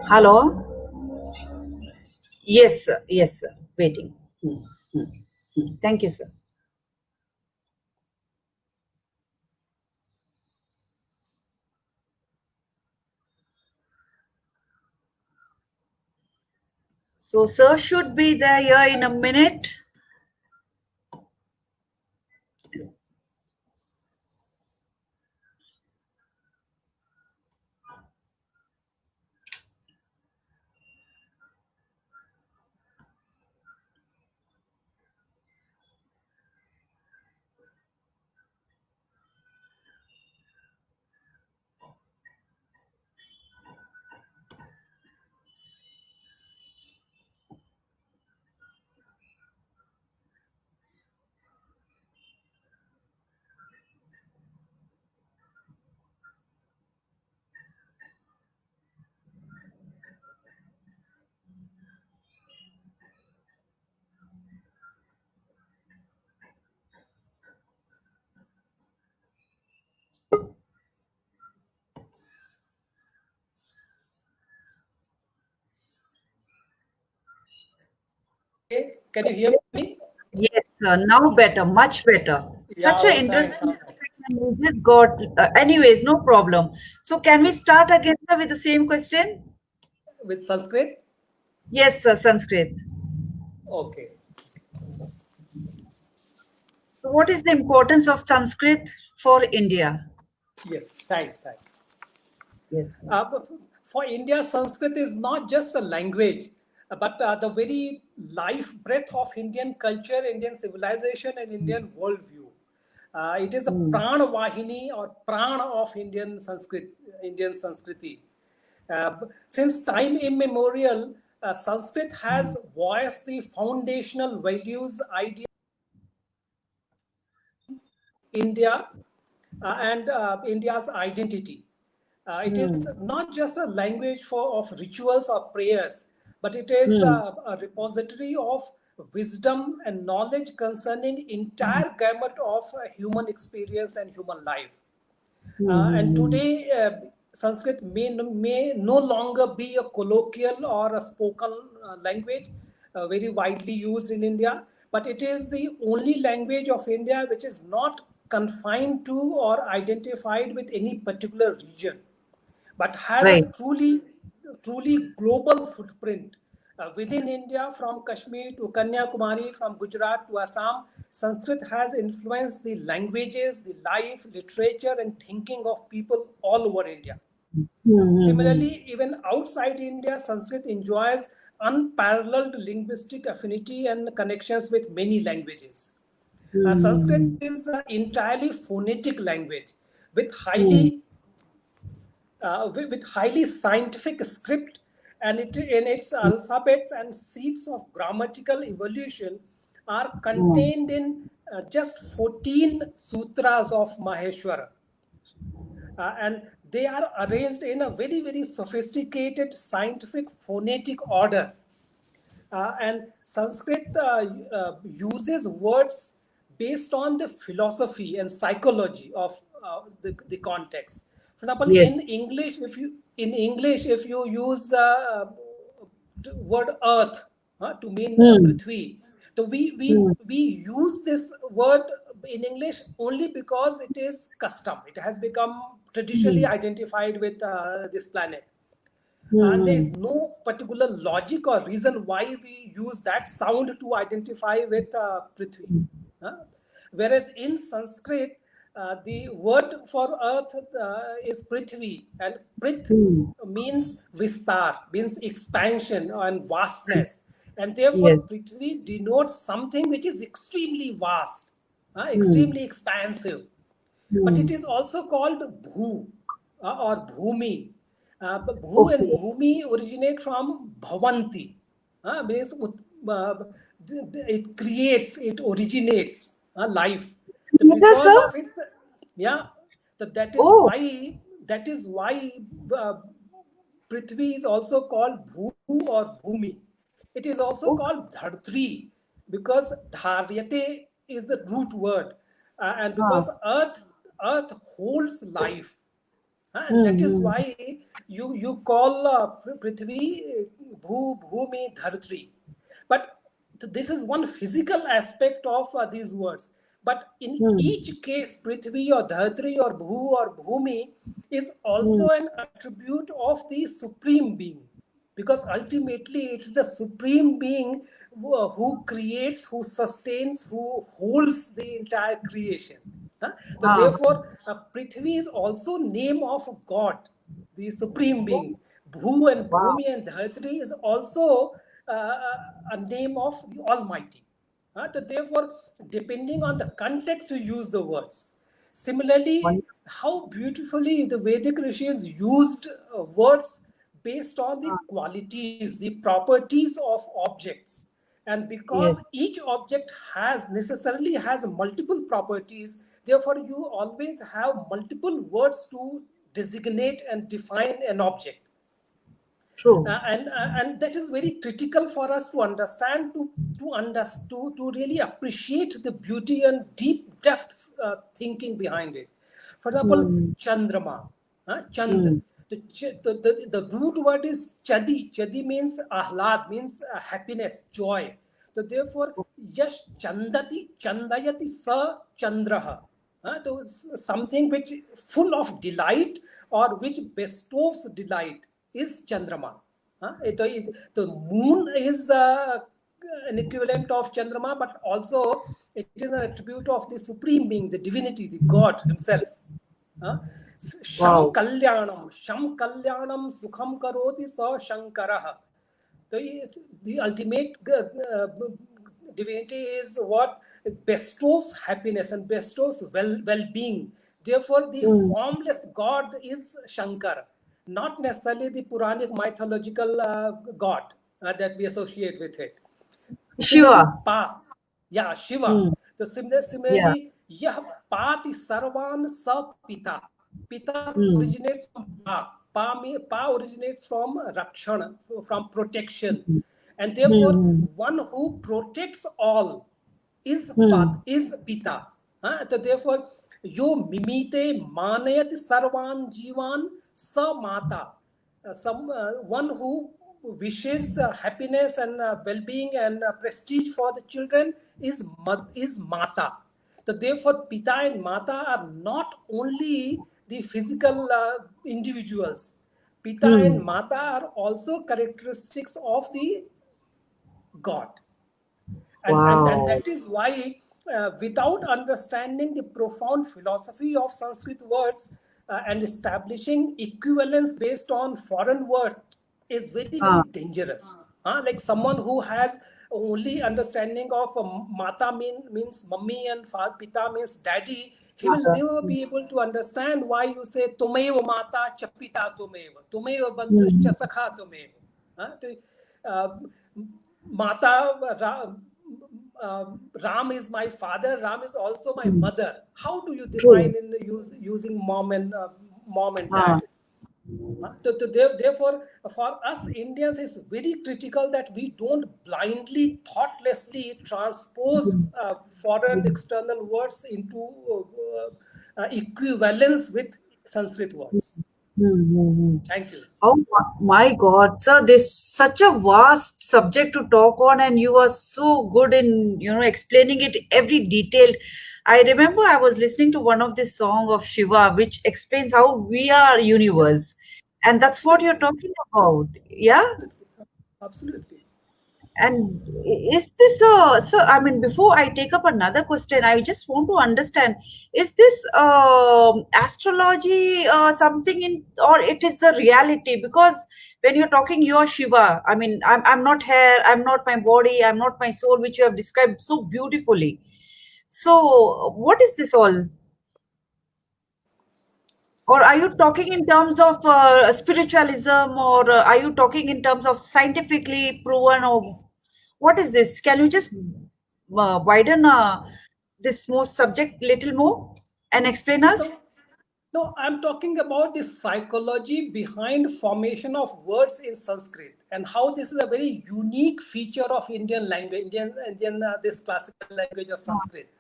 S1: Hello? Yes, sir. Yes, sir. Waiting. Thank you, sir. So, sir should be there here in a minute.
S2: Okay, can you hear me?
S1: Yes, sir. Now better, much better.
S2: Yeah,
S1: Such an
S2: oh,
S1: interesting
S2: thanks.
S1: topic and we just got. Anyways, no problem. So, can we start again, sir, with the same question?
S2: With Sanskrit?
S1: Yes, sir. Sanskrit.
S2: Okay.
S1: So, what is the importance of Sanskrit for India?
S2: Yes, thanks.
S1: Yes.
S2: For India, Sanskrit is not just a language, but the very life breath of Indian culture, Indian civilization, and Indian worldview. It is a prana vahini or prana of Indian Sanskriti. Since time immemorial, Sanskrit has voiced the foundational values, ideas, India and India's identity. It is not just a language of rituals or prayers, but it is a repository of wisdom and knowledge concerning entire gamut of human experience and human life. And today, Sanskrit may no longer be a colloquial or a spoken language very widely used in India, but it is the only language of India which is not confined to or identified with any particular region, but has
S1: Right.
S2: a truly global footprint within India, from Kashmir to Kanyakumari, from Gujarat to Assam. Sanskrit has influenced the languages, the life, literature, and thinking of people all over India. Similarly, even outside India, Sanskrit enjoys unparalleled linguistic affinity and connections with many languages. Sanskrit is an entirely phonetic language with highly scientific script, and it in its alphabets and seeds of grammatical evolution are contained in just 14 sutras of Maheshwara. And they are arranged in a very sophisticated scientific phonetic order. And Sanskrit uses words based on the philosophy and psychology of the context. For example,
S1: Yes.
S2: in English, if you use word earth to mean Prithvi, so we use this word in English only because it is custom. It has become traditionally identified with this planet. There is no particular logic or reason why we use that sound to identify with Prithvi. Whereas in Sanskrit, the word for earth is Prithvi, and Prith means vistar, means expansion and vastness. And therefore,
S1: Yes.
S2: Prithvi denotes something which is extremely vast, extremely expansive. But it is also called Bhu or Bhumi. But Bhu and
S1: Okay.
S2: Bhumi originate from Bhavanti. Means it creates, it originates life.
S1: Together,
S2: Because
S1: sir?
S2: of its, yeah,
S1: Oh,
S2: that is why uh, Prithvi is also called Bhu or Bhumi. It is also
S1: okay.
S2: called Dhartri because Dharyate is the root word, and
S1: Huh.
S2: because earth holds life. And that is
S1: Mm-hmm.
S2: why you call Prithvi Bhumi Dhartri. But this is one physical aspect of these words. But in each case, Prithvi or Dhartri or Bhu or Bhumi is also an attribute of the Supreme Being. Because ultimately, it's the Supreme Being who creates, who sustains, who holds the entire creation. Huh? So
S1: Huh.
S2: therefore, Prithvi is also name of God, the Supreme Being. Bhu and
S1: Wow.
S2: Bhumi and Dhartri is also a name of the Almighty. So therefore, depending on the context, you use the words. Similarly,
S1: Wonderful.
S2: how beautifully the Vedic rishis used words based on the qualities, the properties of objects. And
S1: Yes.
S2: because each object necessarily has multiple properties, therefore you always have multiple words to designate and define an object.
S1: True.
S2: And that is very critical for us to understand, to really appreciate the beauty and deep depth thinking behind it. For example,
S1: Mm.
S2: Chandrama, Chand.
S1: Mm.
S2: The root word is Chadi. Chadi means ahlad, means happiness, joy. So therefore, yash chandati chandayati sa chandraha. So something which full of delight or which bestows delight is Chandrama. The moon is an equivalent of Chandrama, but also it is an attribute of the Supreme Being, the divinity, the God Himself. Huh?
S1: Wow.
S2: Sham Kalyanam Sukham Karoti Sa Shankaraha. The ultimate divinity is what bestows happiness and bestows well-being. Therefore, the
S1: Mm.
S2: formless God is Shankar, not necessarily the Puranic mythological God that we associate with it. Similarly,
S1: Shiva.
S2: Pa, yeah, Shiva.
S1: Mm.
S2: So
S1: Yeah.
S2: similarly, Yah Pati Sarvan Sa Pita. Pita
S1: Mm.
S2: originates from Pa. Pa originates from Rakshana, from protection. And therefore,
S1: Mm.
S2: one who protects all is
S1: Mm.
S2: is Pita. So therefore, yo mimite manayati sarvan jivan sa mata. One who wishes happiness and well-being and prestige for the children is Mata. So therefore, Pita and Mata are not only the physical individuals. Pita and
S1: Mm.
S2: Mata are also characteristics of the God. And
S1: Wow.
S2: that is why, without understanding the profound philosophy of Sanskrit words, and establishing equivalence based on foreign word is very,
S1: Ah,
S2: very dangerous. Like someone who has only understanding of mata means mummy and pita means daddy, he will
S1: mother.
S2: never be able to understand why you say tumeva mata chapita tumeva
S1: Hmm.
S2: bandhuscha sakha tumeva. Uh, Mata Ram is my father. Ram is also my
S1: Hmm.
S2: mother. How do you
S1: True.
S2: define in using mom and
S1: Ah,
S2: dad? Therefore, for us Indians, it's very critical that we don't blindly, thoughtlessly transpose
S1: hmm.
S2: foreign
S1: Hmm.
S2: external words into equivalence with Sanskrit words.
S1: Hmm. Hmm. Hmm.
S2: Thank you.
S1: Oh my God, sir, there's such a vast subject to talk on, and you are so good in, explaining it every detail. I remember I was listening to one of the song of Shiva, which explains how we are
S2: Yeah,
S1: universe, and that's what
S2: yes,
S1: you're
S2: yes,
S1: talking about. Yeah.
S2: absolutely, absolutely.
S1: And is this a so? I mean, before I take up another question, I just want to understand: is this astrology something in, or it is the reality? Because when you're talking, you're Shiva. I mean, I'm not hair, I'm not my body, I'm not my soul, which you have described so beautifully. So, what is this all? Or are you talking in terms of spiritualism, or are you talking in terms of scientifically proven, or what is this? Can you just widen this more subject little more and explain us?
S2: No, no, I'm talking about the psychology behind formation of words in Sanskrit and how this is a very unique feature of Indian language, Indian this classical language of Sanskrit.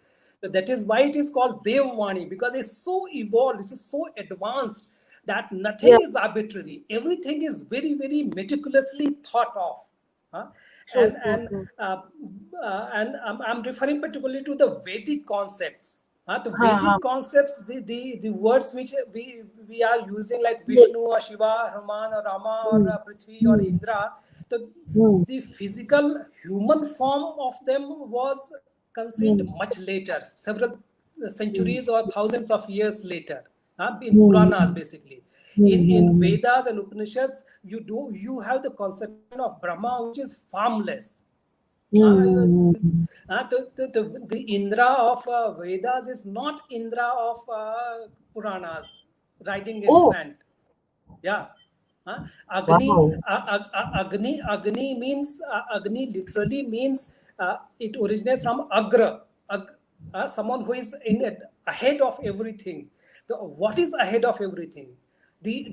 S2: So that is why it is called Devvani, because it's so evolved, it's so advanced that
S1: Yeah,
S2: nothing is arbitrary. Everything is very, very meticulously thought of. Huh?
S1: true,
S2: and
S1: true,
S2: and
S1: true.
S2: I'm referring particularly to the Vedic concepts. The
S1: Ha, ha.
S2: Vedic concepts, the words which we are using like
S1: Yeah.
S2: Vishnu or Shiva, Hanuman or Rama or
S1: Hmm,
S2: Prithvi or
S1: hmm,
S2: Indra,
S1: hmm,
S2: the physical human form of them was conceived
S1: hmm,
S2: much later, several
S1: hmm,
S2: centuries or thousands of years later, in
S1: hmm,
S2: Puranas basically.
S1: hmm,
S2: In
S1: hmm,
S2: Vedas and Upanishads, you have the conception of Brahma, which is formless.
S1: hmm,
S2: Uh,
S1: hmm, hmm,
S2: the Indra of Vedas is not Indra of Puranas, riding
S1: oh,
S2: elephant. Yeah. Agni,
S1: wow.
S2: Agni means, Agni literally means, it originates from Agra, someone who is ahead of everything. What is ahead of everything? The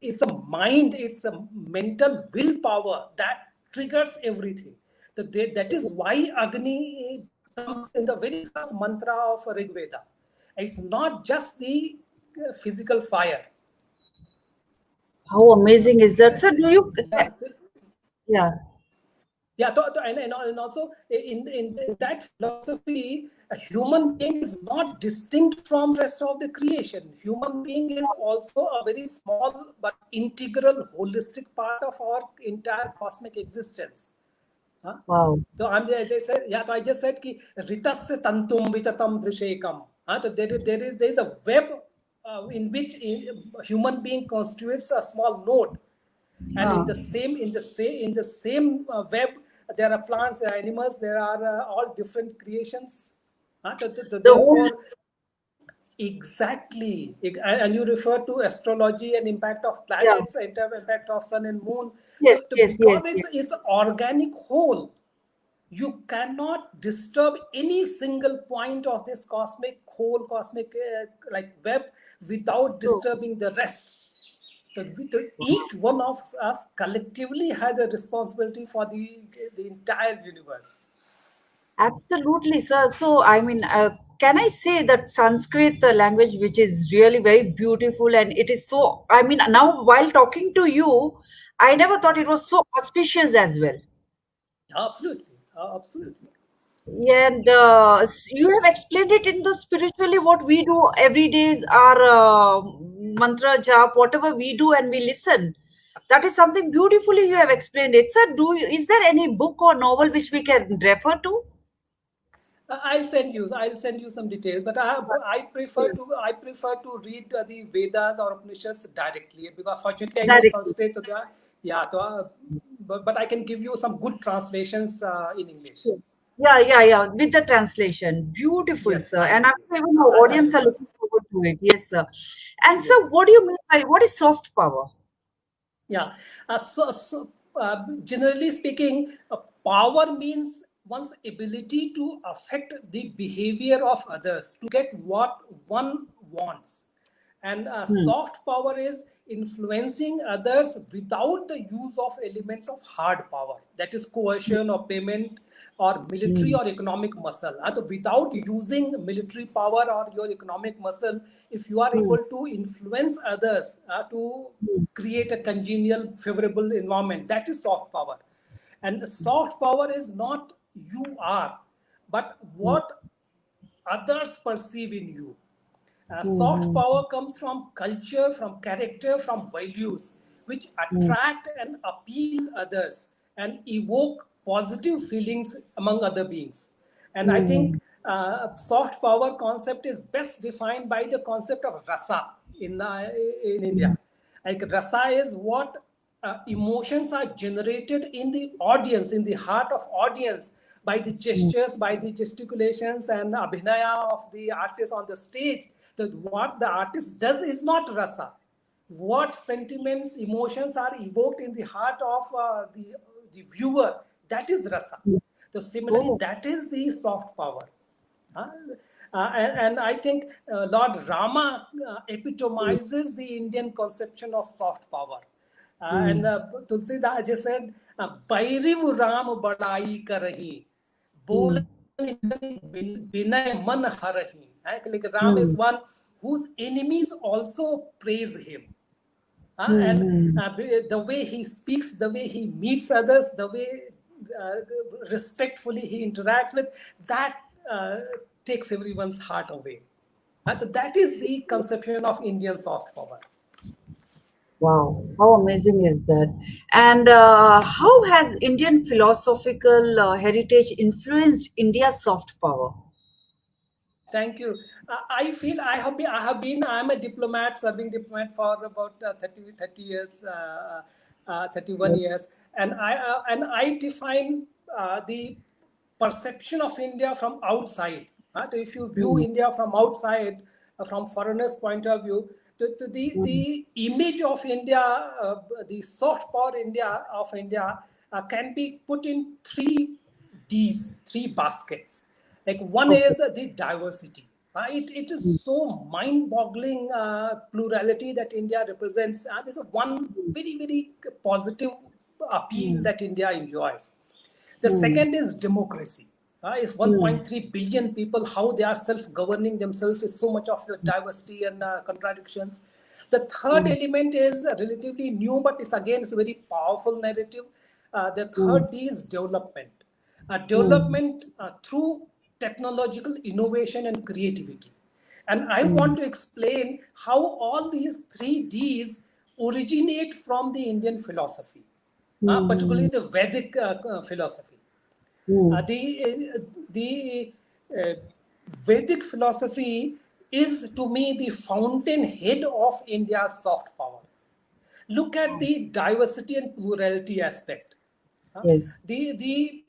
S2: is a mind, it's a mental willpower that triggers everything. That is why Agni comes in the very first mantra of Rig Veda. It's not just the physical fire.
S1: How amazing is that? So, do you,
S2: Yeah,
S1: yeah.
S2: yeah, and also in that philosophy, a human being is not distinct from rest of the creation. Human being is also a very small but integral, holistic part of our entire cosmic existence. Huh?
S1: Wow.
S2: So I just said, yeah. So I just said कि ritasya tantum vichatam drishekam. So there is a web in which a human being constitutes a small node, and
S1: Uh,
S2: in the same web there are plants, there are animals, there are all different creations.
S1: the whole,
S2: Therefore, exactly, and you refer to astrology and impact of
S1: yeah.
S2: planets, impact of sun and moon.
S1: Yes, yes, yes,
S2: Because
S1: yes.
S2: it's organic whole, you cannot disturb any single point of this cosmic whole, cosmic like web, without
S1: True.
S2: disturbing the rest. Each one of us collectively has a responsibility for the entire universe.
S1: Absolutely, sir. So, I mean, can I say that Sanskrit, the language which is really very beautiful, and it is so, I mean, now while talking to you, I never thought it was so auspicious as well.
S2: Absolutely, absolutely.
S1: And you have explained it in the spiritually what we do every day is our mantra jap, whatever we do and we listen. That is something beautifully you have explained it. Sir, is there any book or novel which we can refer to?
S2: I'll send you some details, but I prefer to read the Vedas or Upanishads directly, because fortunately I know
S1: Directly.
S2: Sanskrit. So yeah, but I can give you some good translations in English.
S1: Yeah, yeah, yeah. With the translation. Beautiful,
S2: Yes,
S1: sir.
S2: I
S1: And
S2: will.
S1: I'm sure even the
S2: I will
S1: audience are
S2: send.
S1: looking forward to it. Yes, sir. And
S2: Yes.
S1: sir, what do you mean by what is soft power?
S2: Yeah. Generally speaking, power means one's ability to affect the behavior of others to get what one wants. And
S1: Hmm.
S2: soft power is influencing others without the use of elements of hard power, that is coercion or payment or military
S1: Hmm.
S2: or economic muscle. So without using military power or your economic muscle, if you are
S1: Hmm.
S2: able to influence others to
S1: Hmm.
S2: create a congenial, favorable environment, that is soft power. And soft power is not you are, but
S1: Hmm.
S2: what others perceive in you. Soft
S1: Hmm.
S2: power comes from culture, from character, from values, which
S1: Hmm.
S2: attract and appeal others and evoke positive feelings among other beings. And I think
S1: Hmm.
S2: soft power concept is best defined by the concept of rasa in
S1: Hmm.
S2: India. Like rasa is what emotions are generated in the audience, in the heart of audience, by the
S1: Hmm.
S2: gestures, by the gesticulations and abhinaya of the artist on the stage. So what the artist does is not rasa. What sentiments, emotions are evoked in the heart of the viewer, that is rasa.
S1: Hmm.
S2: So similarly,
S1: Oh.
S2: that is the soft power. Uh, and I think Lord Rama
S1: Hmm.
S2: epitomizes the Indian conception of soft power. And
S1: Hmm.
S2: Tulsidas just said, "Bairiv Ram badai karahi,
S1: Hmm.
S2: bolan binay man harahi." Like Ram is
S1: Hmm.
S2: one whose enemies also praise him. And
S1: Hmm.
S2: the way he speaks, the way he meets others, the way uh, respectfully he interacts with, that uh, takes everyone's heart away. So that is the conception of Indian soft power.
S1: Wow, how amazing is that? And how has Indian philosophical heritage influenced India's soft power?
S2: Thank you. I'm a diplomat, serving diplomat for about 30 years, 31
S1: Yes.
S2: years. And I define the perception of India from outside. So if you view
S1: Hmm.
S2: India from outside, from foreigners' point of view,
S1: Hmm.
S2: the image of India, the soft power India of India can be put in three D's, three baskets. Like one
S1: Okay.
S2: is the diversity. It is
S1: Hmm.
S2: so mind-boggling plurality that India represents. This is one very, very positive appeal
S1: Hmm.
S2: that India enjoys. The
S1: Hmm.
S2: second is democracy. If
S1: Hmm.
S2: 1.3 billion people, how they are self-governing themselves is so much of diversity and contradictions. The third
S1: Hmm.
S2: element is relatively new, but it's a very powerful narrative. The
S1: Hmm.
S2: third D is development.
S1: Hmm.
S2: Development through technological innovation and creativity. And I
S1: Hmm.
S2: want to explain how all these three Ds originate from the Indian philosophy, particularly
S1: Hmm.
S2: the Vedic philosophy. Uh,
S1: Hmm.
S2: the the Vedic philosophy is to me the fountainhead of India's soft power. Look at the diversity and plurality aspect. Huh?
S1: Yes.
S2: The the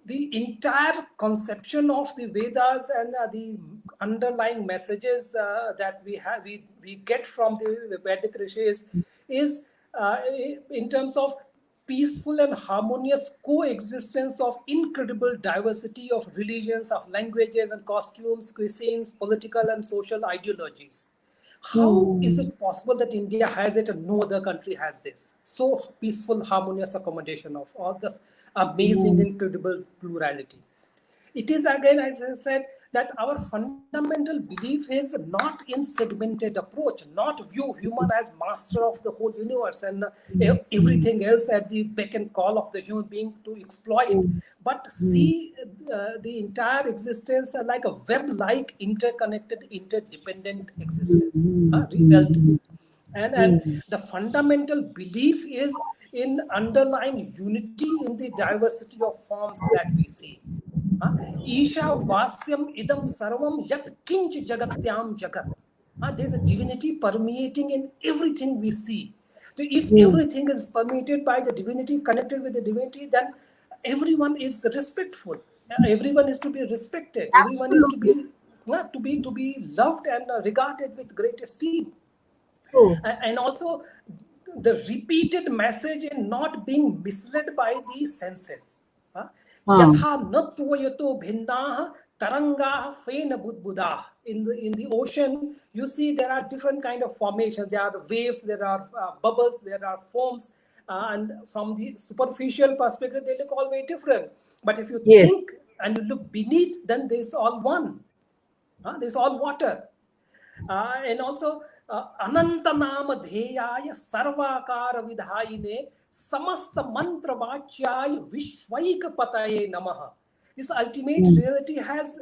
S2: the entire conception of the Vedas and the underlying messages that we get from the Vedic rishis is in terms of peaceful and harmonious coexistence of incredible diversity of religions, of languages and costumes, cuisines, political and social ideologies. How is
S1: Hmm.
S2: it possible that India has it and no other country has this? So peaceful, harmonious accommodation of all this amazing,
S1: Hmm.
S2: incredible plurality. It is again, as I said, that our fundamental belief is not in segmented approach, not view human as master of the whole universe and
S1: Hmm. Hmm.
S2: everything else at the beck and call of the human being to exploit,
S1: Hmm.
S2: but
S1: Hmm.
S2: see the entire existence like a web-like interconnected, interdependent existence.
S1: Hmm.
S2: Felt.
S1: Hmm.
S2: And
S1: Hmm.
S2: the fundamental belief is in underlying unity in the diversity of forms that we see. Isha Vasyam Idam Sarvam Yat Kinch Jagatyam Jagat. There's a divinity permeating in everything we see. So if everything is permeated by the divinity, connected with the divinity, then everyone is respectful. Everyone is to be respected. Everyone is to
S1: Absolutely
S2: be to be loved and regarded with great esteem.
S1: true.
S2: And also the repeated message in not being misled by the senses.
S1: Um,
S2: Yatha natvayato bhinnaha tarangaha fena budbudah. In the ocean, you see there are different kind of formations. There are waves, there are bubbles, there are foams, and from the superficial perspective, they look all very different. But if you
S1: yes.
S2: think and you look beneath, then there's all one. There's all water. And also Ananta Nama Dheyaya Sarvakara Vidhayine Samasta Mantra Vachyaya Vishwaika Pataye Namaha. This ultimate
S1: Mm.
S2: reality has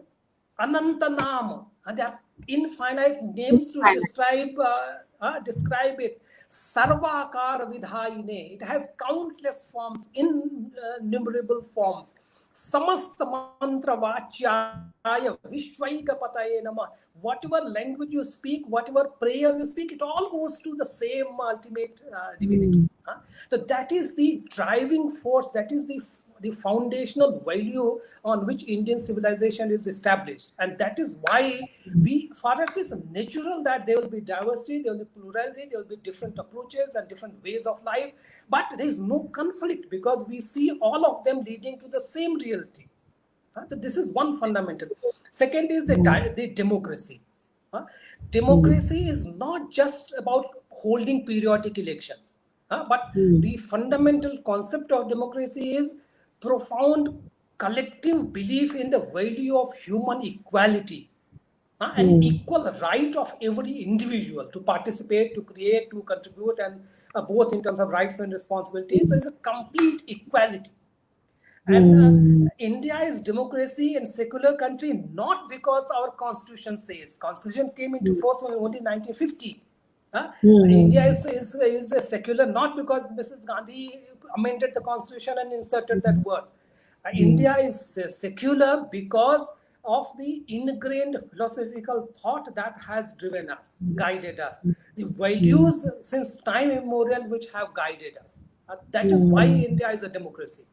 S2: Ananta Nama, and there are infinite names to
S1: Infinite.
S2: describe it. Sarvakara Vidhayine. It has countless forms, innumerable forms. Samasta mantra vachyaya vishwaika pataye nama. Whatever language you speak, whatever prayer you speak, it all goes to the same ultimate divinity. So that is the driving force, that is the foundational value on which Indian civilization is established. And that is why for us, it's natural that there will be diversity, there will be plurality, there will be different approaches and different ways of life. But there is no conflict because we see all of them leading to the same reality. So this is one fundamental. Second is the democracy. Democracy is not just about holding periodic elections, but the fundamental concept of democracy is profound collective belief in the value of human equality, and equal right of every individual to participate, to create, to contribute, and both in terms of rights and responsibilities. There is a complete equality. And India is democracy and secular country not because our constitution says. Constitution came into force only 1950. India is a secular not because Mrs. Gandhi amended the constitution and inserted that word. India is secular because of the ingrained philosophical thought that has driven us, guided us, the values since time immemorial which have guided us. That is why India is a democracy.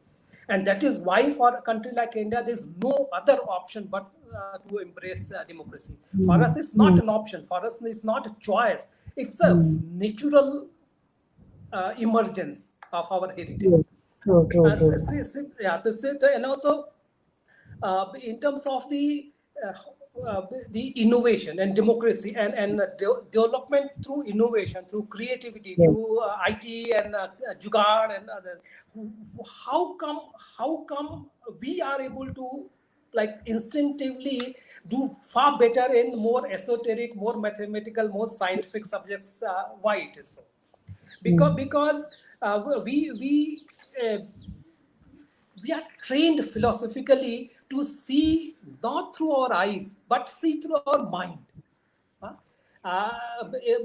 S2: And that is why for a country like India, there's no other option but to embrace democracy. For us, it's not an option. For us, it's not a choice. It's a natural emergence of our heritage. Yeah, and also in terms of the innovation and democracy and development through innovation, through creativity, through IT and jugaad and others. How come we are able to like instinctively do far better in more esoteric, more mathematical, more scientific subjects? Why it is so? Because uh, we are trained philosophically to see not through our eyes but see through our mind.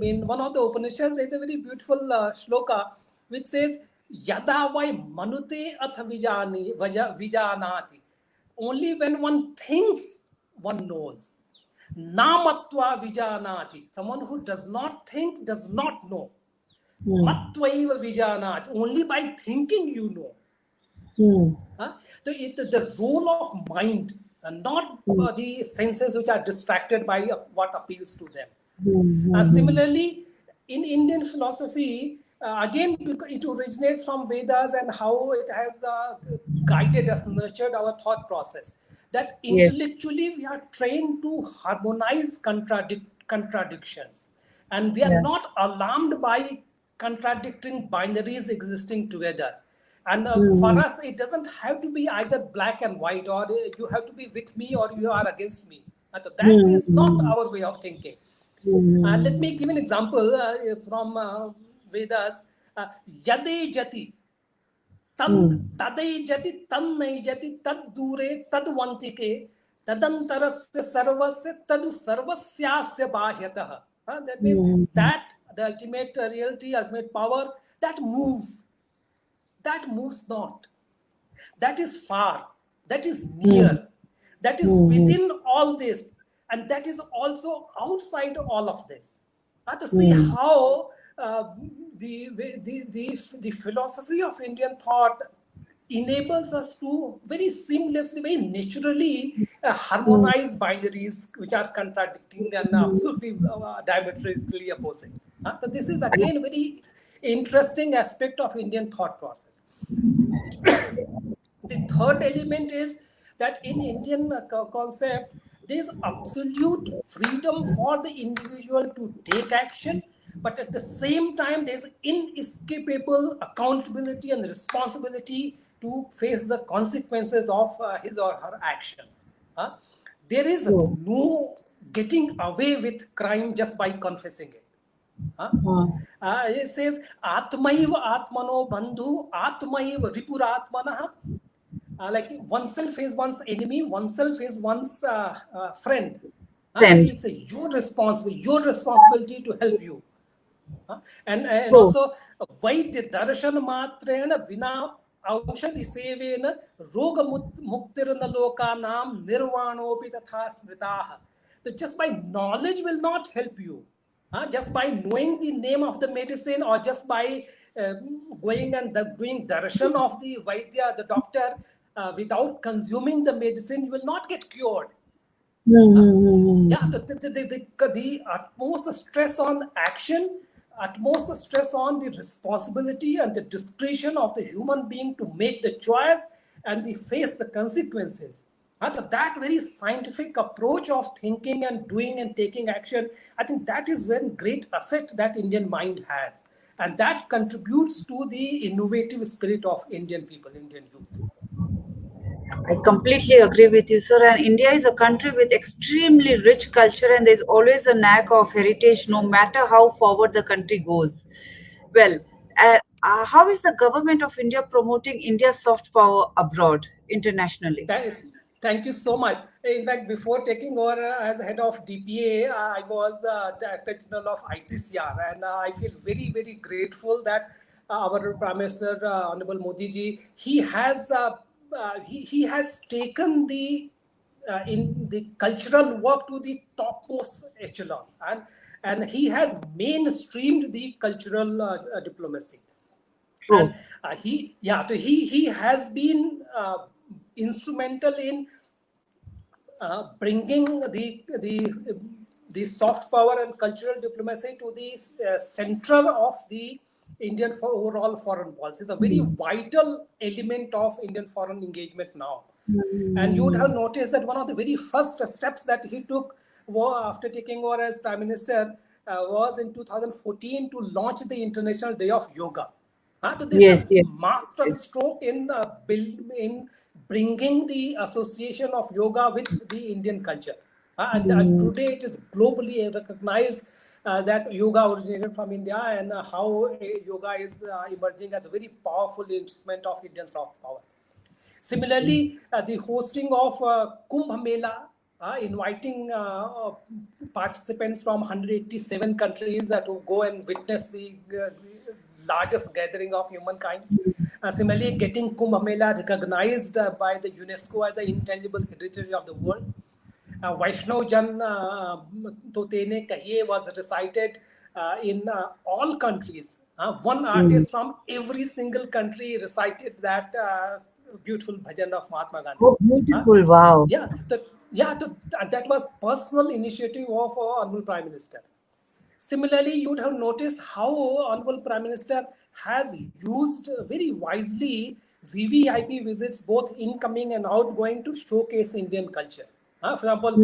S2: In one of the Upanishads, there's a very beautiful shloka which says, Yada vai manute ath vijanati. Only when one thinks, one knows. Namatva vijanati. Someone who does not think does not know. Matvaiva vijanati. Only by thinking you know. So the role of mind, not the senses which are distracted by what appeals to them. Similarly, in Indian philosophy, again, it originates from Vedas and how it has guided us, nurtured our thought process. That intellectually we are trained to harmonize contradictions, and we are not alarmed by contradicting binaries existing together. And for us, it doesn't have to be either black and white, or you have to be with me or you are against me. So that is not our way of thinking. Let me give an example from Vedas. Yade jati, tadai jati, tannai jati, tad dure, tad vantike, tadantarasya sarvasya, tadu sarvasyasya bahyatah. That means that the ultimate reality, ultimate power, that moves not. That is far, that is near, that is within all this, and that is also outside all of this. To see how the philosophy of Indian thought enables us to very seamlessly, very naturally harmonize binaries which are contradicting and absolutely diametrically opposite. So this is again very interesting aspect of Indian thought process. The third element is that in Indian concept, there is absolute freedom for the individual to take action, but at the same time, there is inescapable accountability and responsibility to face the consequences of his or her actions. There is no getting away with crime just by confessing it. It says, Atmaiva Atmano Bandhu, Atmaiva Ripuratmanah. Like oneself is one's enemy, oneself is one's friend. It's your responsibility to help you. And also, Vaidya Darshan Matrena Vina Aushadhi Sevena Roga Muktirana Lokanam Nirvanopi Tatha Smritaha. So just by knowledge will not help you. Just by knowing the name of the medicine, or just by going and doing darshan of the Vaidya, the doctor, without consuming the medicine, you will not get cured. The utmost stress on action, utmost stress on the responsibility and the discretion of the human being to make the choice and face the consequences. That very scientific approach of thinking and doing and taking action, I think that is one great asset that Indian mind has. And that contributes to the innovative spirit of Indian people, Indian youth.
S1: I completely agree with you, sir. And India is a country with extremely rich culture, and there's always a knack of heritage, no matter how forward the country goes. Well, how is the government of India promoting India's soft power abroad, internationally?
S2: Thank you so much. In fact, before taking over as head of DPA, I was Director General of ICCR, and I feel very, very grateful that our Prime Minister, Honorable Modi ji, he has taken the in the cultural work to the topmost echelon, and he has mainstreamed the cultural diplomacy. And he has been instrumental in bringing the soft power and cultural diplomacy to the center of the Indian overall foreign policy. It's a very vital element of Indian foreign engagement now. And you would have noticed that one of the very first steps that he took after taking over as Prime Minister was in 2014 to launch the International Day of Yoga. So this is a master stroke in bringing the association of yoga with the Indian culture. And today it is globally recognized that yoga originated from India, and how yoga is emerging as a very powerful instrument of Indian soft power. Similarly, the hosting of Kumbh Mela, inviting participants from 187 countries to go and witness the largest gathering of humankind. Similarly, getting Kumbh Mela recognized by the UNESCO as an intangible heritage of the world. Vaishnav Jan To Tene Kahiye was recited in all countries. One artist from every single country recited that beautiful bhajan of Mahatma Gandhi.
S1: Oh, beautiful! Wow.
S2: That was personal initiative of our Honorable Prime Minister. Similarly, you would have noticed how Honorable Prime Minister has used very wisely VVIP visits, both incoming and outgoing, to showcase Indian culture. For example,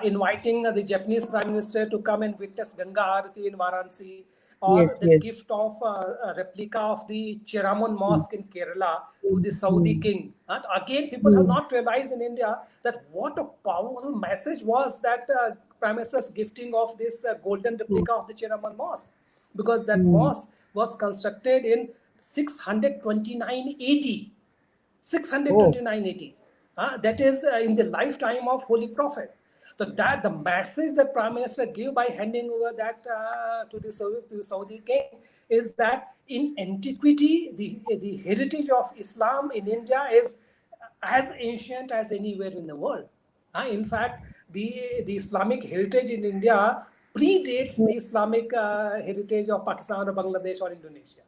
S2: inviting the Japanese Prime Minister to come and witness Ganga Aarti in Varanasi, or the gift of a replica of the Cheraman Mosque in Kerala to the Saudi king. Again, people have not realized in India that what a powerful message was that Prime Minister's gifting of this golden replica of the Cheraman Mosque, because that mosque was constructed in 629 AD. 629 AD. That is in the lifetime of Holy Prophet. So that the message that Prime Minister gave by handing over that to the Saudi king is that in antiquity, the heritage of Islam in India is as ancient as anywhere in the world. In fact, the Islamic heritage in India predates the Islamic heritage of Pakistan or Bangladesh or Indonesia.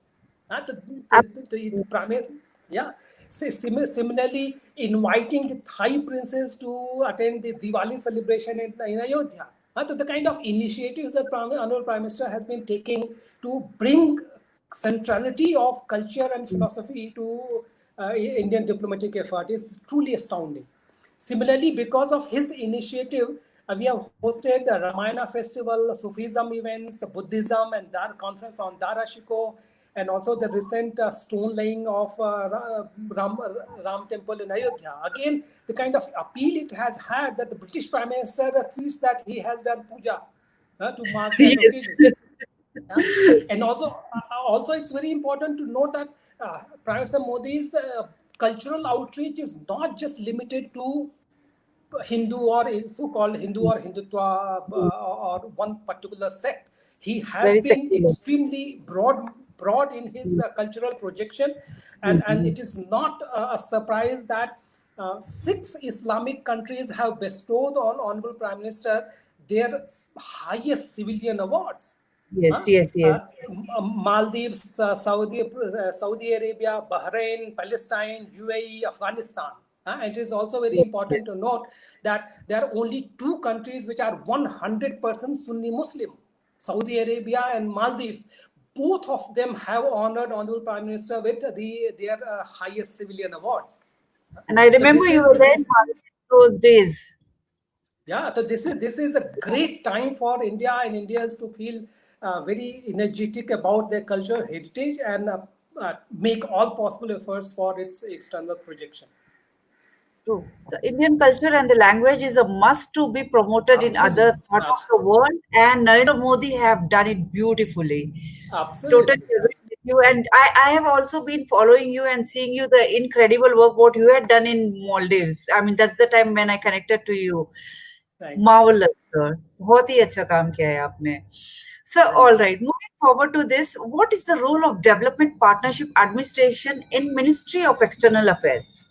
S2: The premise, yeah. Similarly, inviting the Thai princes to attend the Diwali celebration in Ayodhya. The kind of initiatives that Honorable Prime Minister has been taking to bring centrality of culture and philosophy to Indian diplomatic effort is truly astounding. Similarly, because of his initiative, we have hosted a Ramayana festival, Sufism events, Buddhism and Dar conference on Dara Shikoh, and also the recent stone laying of Ram temple in Ayodhya. Again, the kind of appeal it has had that the British Prime Minister tweets that he has done puja to mark that occasion.
S1: Yes.
S2: Yeah. And also it's very important to note that Prime Minister Modi's cultural outreach is not just limited to Hindu or so-called Hindu or Hindutva or one particular sect. He has
S1: Very
S2: been
S1: secular.
S2: extremely broad in his cultural projection, and it is not a surprise that 6 Islamic countries have bestowed on Honorable Prime Minister their highest civilian awards.
S1: Yes,
S2: Huh?
S1: yes, yes.
S2: Maldives, Saudi Arabia, Bahrain, Palestine, UAE, Afghanistan. And it is also very
S1: Yes, yes.
S2: important to note that there are only 2 countries which are 100% Sunni Muslim, Saudi Arabia and Maldives. Both of them have honored Honorable Prime Minister with their highest civilian awards.
S1: And I
S2: So
S1: remember
S2: this
S1: you
S2: is
S1: were there in
S2: this
S1: those days.
S2: Yeah, so this is a great time for India and Indians to feel very energetic about their cultural heritage and make all possible efforts for its external projection.
S1: True. The Indian culture and the language is a must to be promoted in other
S2: Absolutely,
S1: part of the world, and Narendra Modi have done it beautifully. Totally
S2: absolutely,
S1: agree
S2: absolutely.
S1: with you. And I have also been following you and seeing you the incredible work what you had done in Maldives. I mean, that's the time when I connected to you.
S2: Thank you,
S1: Marvelous, sir. बहुत ही अच्छा काम किया है आपने. So,
S2: thank
S1: all
S2: you.
S1: right. Moving forward to this, what is the role of Development Partnership Administration in Ministry of External Affairs?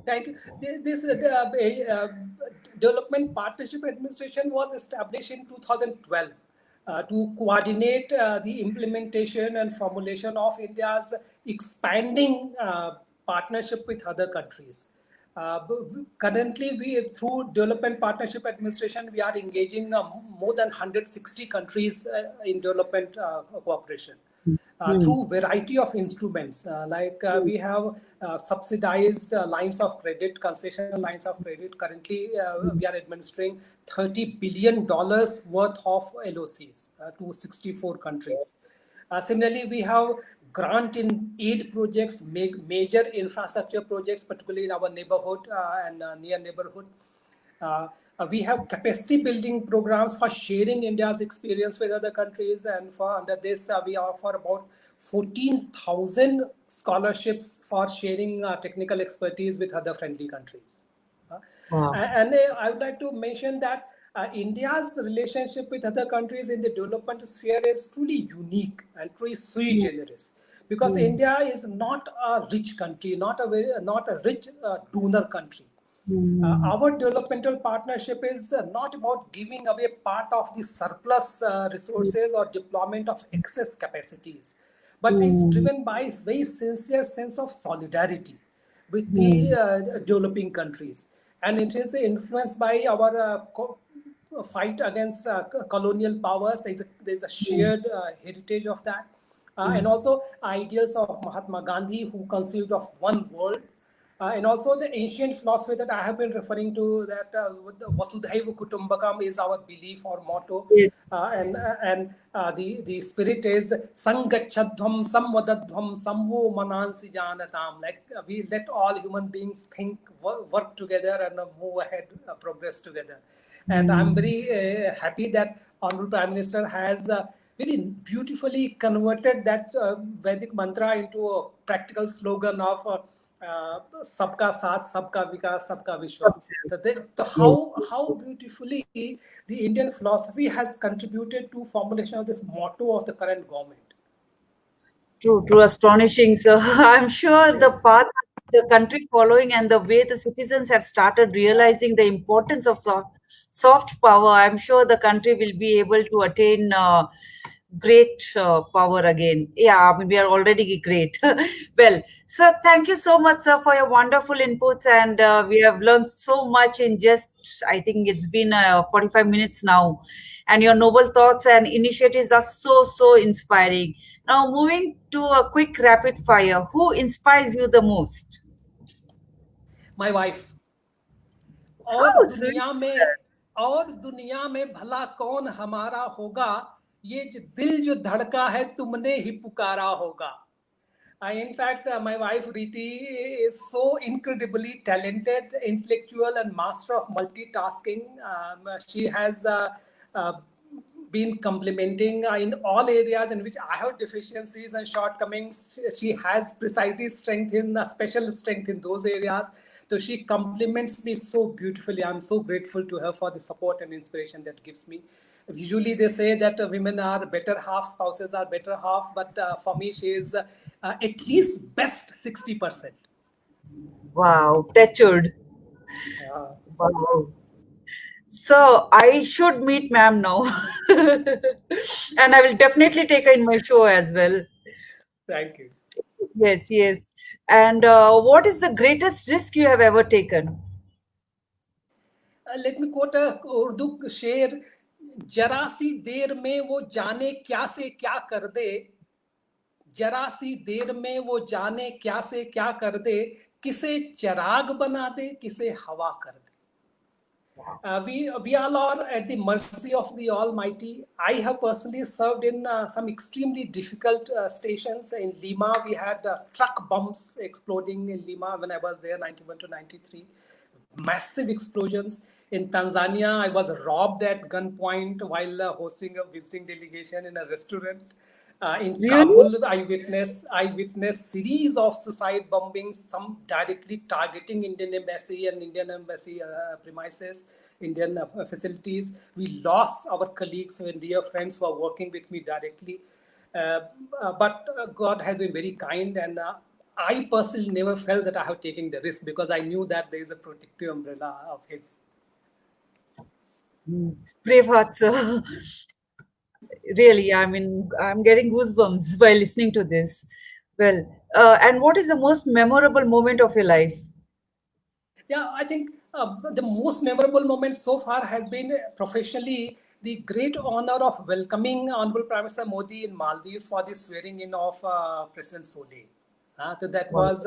S2: Thank you. This Development Partnership Administration was established in 2012 to coordinate the implementation and formulation of India's expanding partnership with other countries. Currently, through Development Partnership Administration, we are engaging more than 160 countries in development cooperation.
S1: Hmm.
S2: Through variety of instruments like we have subsidized lines of credit, concession lines of credit. Currently we are administering $30 billion worth of LOCs to 64 countries. Similarly, we have grant in aid projects, major infrastructure projects, particularly in our neighborhood and near neighborhood. We have capacity building programs for sharing India's experience with other countries, and for under this we offer about 14,000 scholarships for sharing technical expertise with other friendly countries.
S1: Wow.
S2: And I would like to mention that India's relationship with other countries in the development sphere is truly unique and truly sui
S1: Hmm.
S2: generis, because
S1: Hmm.
S2: India is not a rich country, not a rich donor country.
S1: Hmm.
S2: Our developmental partnership is not about giving away part of the surplus resources or deployment of excess capacities, but it's
S1: Hmm.
S2: driven by a very sincere sense of solidarity with the
S1: Hmm.
S2: developing countries. And it is influenced by our fight against colonial powers. There's a
S1: Hmm.
S2: shared heritage of that.
S1: Hmm.
S2: And also ideals of Mahatma Gandhi, who conceived of one world, and also the ancient philosophy that I have been referring to, that Vasudhaiva Kutumbakam is our belief or motto,
S1: Yes.
S2: and the spirit is Sangachadhvam Samvadadhvam Samvo Manansi Janatam. Like we let all human beings think, work together, and move ahead, progress together. And I'm
S1: Hmm.
S2: very happy that Honorable Prime Minister has very beautifully converted that Vedic mantra into a practical slogan of "Sabka Saath, Sabka Vikas, Sabka Vishwas." So
S1: Yes.
S2: how beautifully the Indian philosophy has contributed to formulation of this motto of the current government.
S1: True, true, astonishing. So I'm sure the
S2: Yes.
S1: path the country following and the way the citizens have started realizing the importance of soft power, I'm sure the country will be able to attain great power again. Yeah, I mean, we are already great. Well, sir, thank you so much, sir, for your wonderful inputs. And we have learned so much in just, I think it's been 45 minutes now. And your noble thoughts and initiatives are so, so inspiring. Now, moving to a quick rapid fire. Who inspires you the most?
S2: My wife. और
S1: Oh, sweet.
S2: दुनिया में और दुनिया में भला कौन हमारा होगा, ये जो दिल जो धड़का है तुमने ही पुकारा होगा. In fact, my wife Riti is so incredibly talented, intellectual, and master of multitasking. She has uh, been complementing in all areas in which I have deficiencies and shortcomings. She has precisely strength in special strength in those areas. So she compliments me so beautifully. I'm so grateful to her for the support and inspiration that gives me. Usually they say that women are better half, spouses are better half, but for me she is at least best 60%.
S1: Wow, touched.
S2: Yeah.
S1: Wow. So I should meet ma'am now. And I will definitely take her in my show as well.
S2: Thank you.
S1: Yes, yes. And what is the greatest risk you have ever taken?
S2: Let me quote a Urdu शेर. जरा सी देर में वो जाने क्या से क्या कर दे, जरा सी देर में वो जाने क्या से क्या कर दे, किसे चिराग बना दे किसे हवा कर दे. We all are at the mercy of the Almighty. I have personally served in some extremely difficult stations. In Lima, we had truck bombs exploding in Lima when I was there, 91 to 93. Massive explosions. In Tanzania, I was robbed at gunpoint while hosting a visiting delegation in a restaurant. In
S1: Really?
S2: Kabul, I witnessed series of suicide bombings, some directly targeting Indian embassy and Indian embassy premises, Indian facilities. We lost our colleagues and dear friends who are working with me directly. But God has been very kind, and I personally never felt that I have taken the risk because I knew that there is a protective umbrella of His.
S1: Brave heart, sir. Really, I mean, I'm getting goosebumps by listening to this. Well, and what is the most memorable moment of your life?
S2: Yeah, I think the most memorable moment so far has been professionally the great honor of welcoming Honorable Prime Minister Modi in Maldives for the swearing in of President Solih. So that
S1: Wow.
S2: was